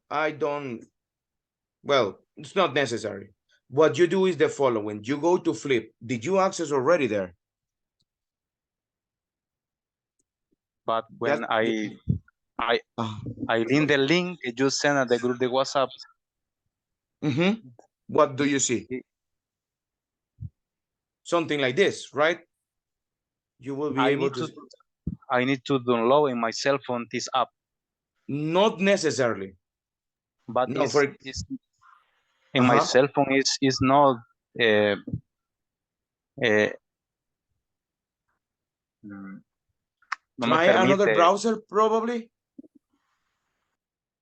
Speaker 1: Well, it's not necessary. What you do is the following. You go to Flip. Did you access already there?
Speaker 8: But when I link the link, you send at the group the WhatsApp.
Speaker 1: What do you see? Something like this, right? You will be able to.
Speaker 8: I need to download in my cell phone this app.
Speaker 1: Not necessarily.
Speaker 8: But
Speaker 1: no,
Speaker 8: in my cell phone is not. No
Speaker 1: Try another browser, probably.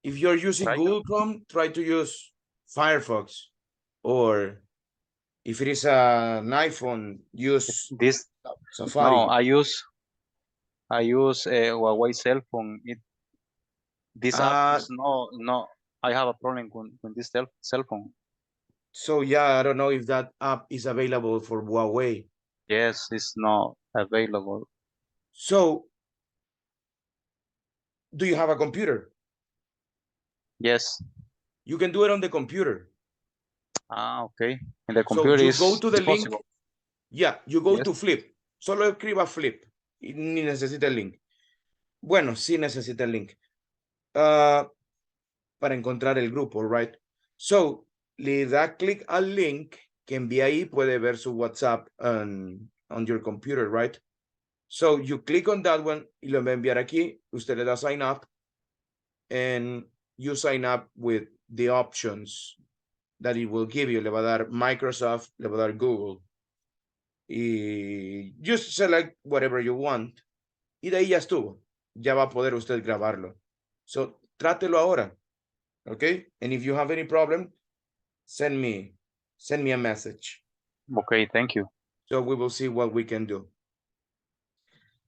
Speaker 1: If you're using Google Chrome, try to use Firefox. Or if it is an iPhone, use
Speaker 8: this
Speaker 1: Safari.
Speaker 8: No, I use a Huawei cell phone. This app is no. I have a problem with this cell phone.
Speaker 1: So yeah, I don't know if that app is available for Huawei.
Speaker 8: Yes, it's not available.
Speaker 1: So, do you have a computer?
Speaker 8: Yes.
Speaker 1: You can do it on the computer.
Speaker 8: Okay. In the computer
Speaker 1: so you go to the link.
Speaker 8: Possible.
Speaker 1: Yeah, you go to Flip. Solo escriba Flip. Y ni necesita el link. Bueno, sí necesita el link. Para encontrar el grupo, right? So, le da clic al link que envía ahí, puede ver su WhatsApp on your computer, right? So, you click on that one y lo va a enviar aquí. Usted le da sign up and you sign up with the options that it will give you. Le va a dar Microsoft, le va a dar Google. Y just select whatever you want. Y de ahí ya estuvo. Ya va a poder usted grabarlo. So, trátelo ahora. Okay? And if you have any problem, send me a message.
Speaker 8: Okay, thank you.
Speaker 1: So we will see what we can do.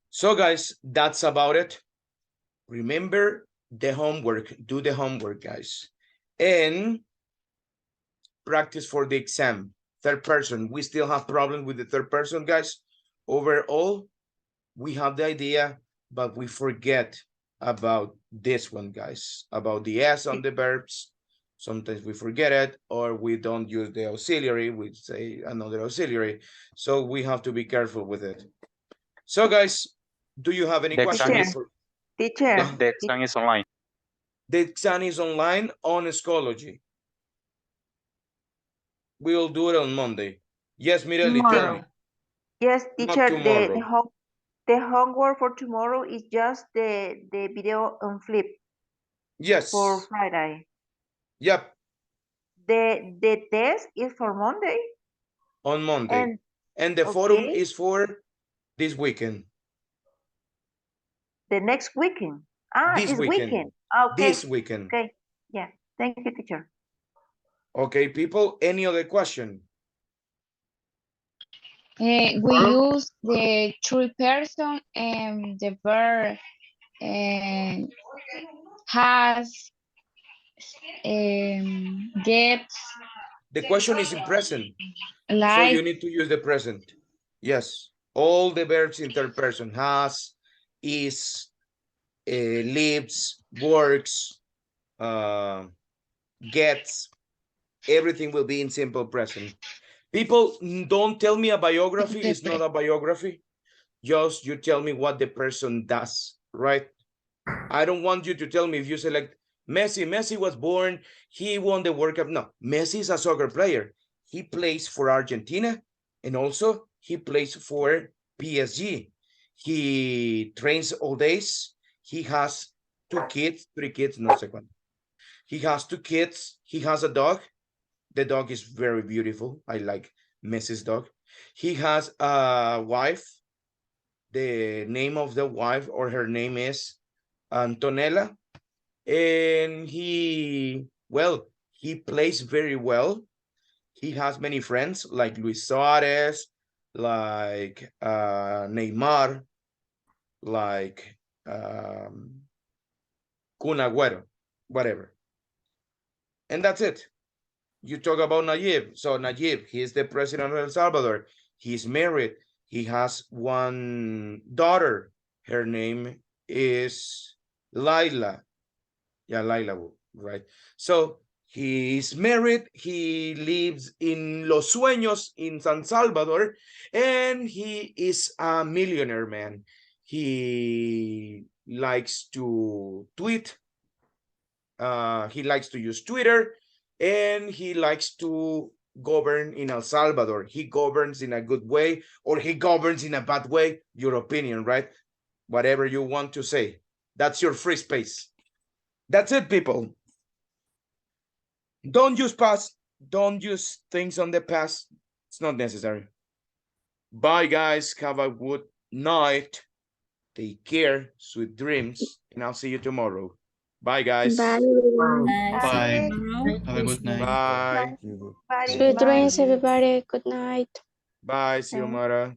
Speaker 1: So guys, that's about it. Remember the homework. Do the homework, guys. And practice for the exam. Third person. We still have problems with the third person, guys. Overall, we have the idea, but we forget about this one, guys. About the S on the verbs. Sometimes we forget it, or we don't use the auxiliary. We say another auxiliary. So we have to be careful with it. So guys, do you have any questions?
Speaker 9: Teacher.
Speaker 8: The exam is online.
Speaker 1: The exam is online on Schoology. We'll do it on Monday. Yes, Mireli, tell me.
Speaker 9: Yes,
Speaker 1: Not
Speaker 9: teacher,
Speaker 1: tomorrow.
Speaker 9: the homework for tomorrow is just the video on flip
Speaker 1: Yes.
Speaker 9: for Friday.
Speaker 1: Yep.
Speaker 9: The test is for Monday.
Speaker 1: On Monday. And the forum is for this weekend.
Speaker 9: The next weekend.
Speaker 1: This weekend.
Speaker 9: Okay.
Speaker 1: This weekend.
Speaker 9: Okay. Yeah. Thank you, teacher.
Speaker 1: Okay, people, any other question?
Speaker 17: We use the true person and the verb has, gets.
Speaker 1: The question is in present.
Speaker 17: Like.
Speaker 1: So you need to use the present. Yes. All the verbs in third person. Has, is, lives, works, gets. Everything will be in simple present. People, don't tell me a biography. It's not a biography. Just you tell me what the person does, right? I don't want you to tell me if you select Messi. Messi was born, he won the World Cup. No, Messi is a soccer player. He plays for Argentina, and also he plays for PSG. He trains all days. He has 3 kids, no second. He has 2 kids. He has a dog. The dog is very beautiful. I like Messi's dog. He has a wife. The name of the wife or her name is Antonella. And he plays very well. He has many friends like Luis Suarez, like Neymar, like Kun Agüero, whatever. And that's it. You talk about Nayib. So Nayib, he is the president of El Salvador. He's married. He has 1 daughter. Her name is Laila. Yeah, Laila, right? So he's married. He lives in Los Sueños in San Salvador, and he is a millionaire, man. He likes to tweet. He likes to use Twitter. And he likes to govern in El Salvador. He governs in a good way, or he governs in a bad way. Your opinion, right? Whatever you want to say. That's your free space. That's it, people. Don't use past. Don't use things on the past. It's not necessary. Bye, guys. Have a good night. Take care. Sweet dreams. And I'll see you tomorrow. Bye, guys.
Speaker 11: Bye.
Speaker 7: Bye. Have a good night.
Speaker 1: Bye.
Speaker 9: Bye.
Speaker 11: Sweet dreams, everybody. Good night.
Speaker 1: Bye, Xiomara.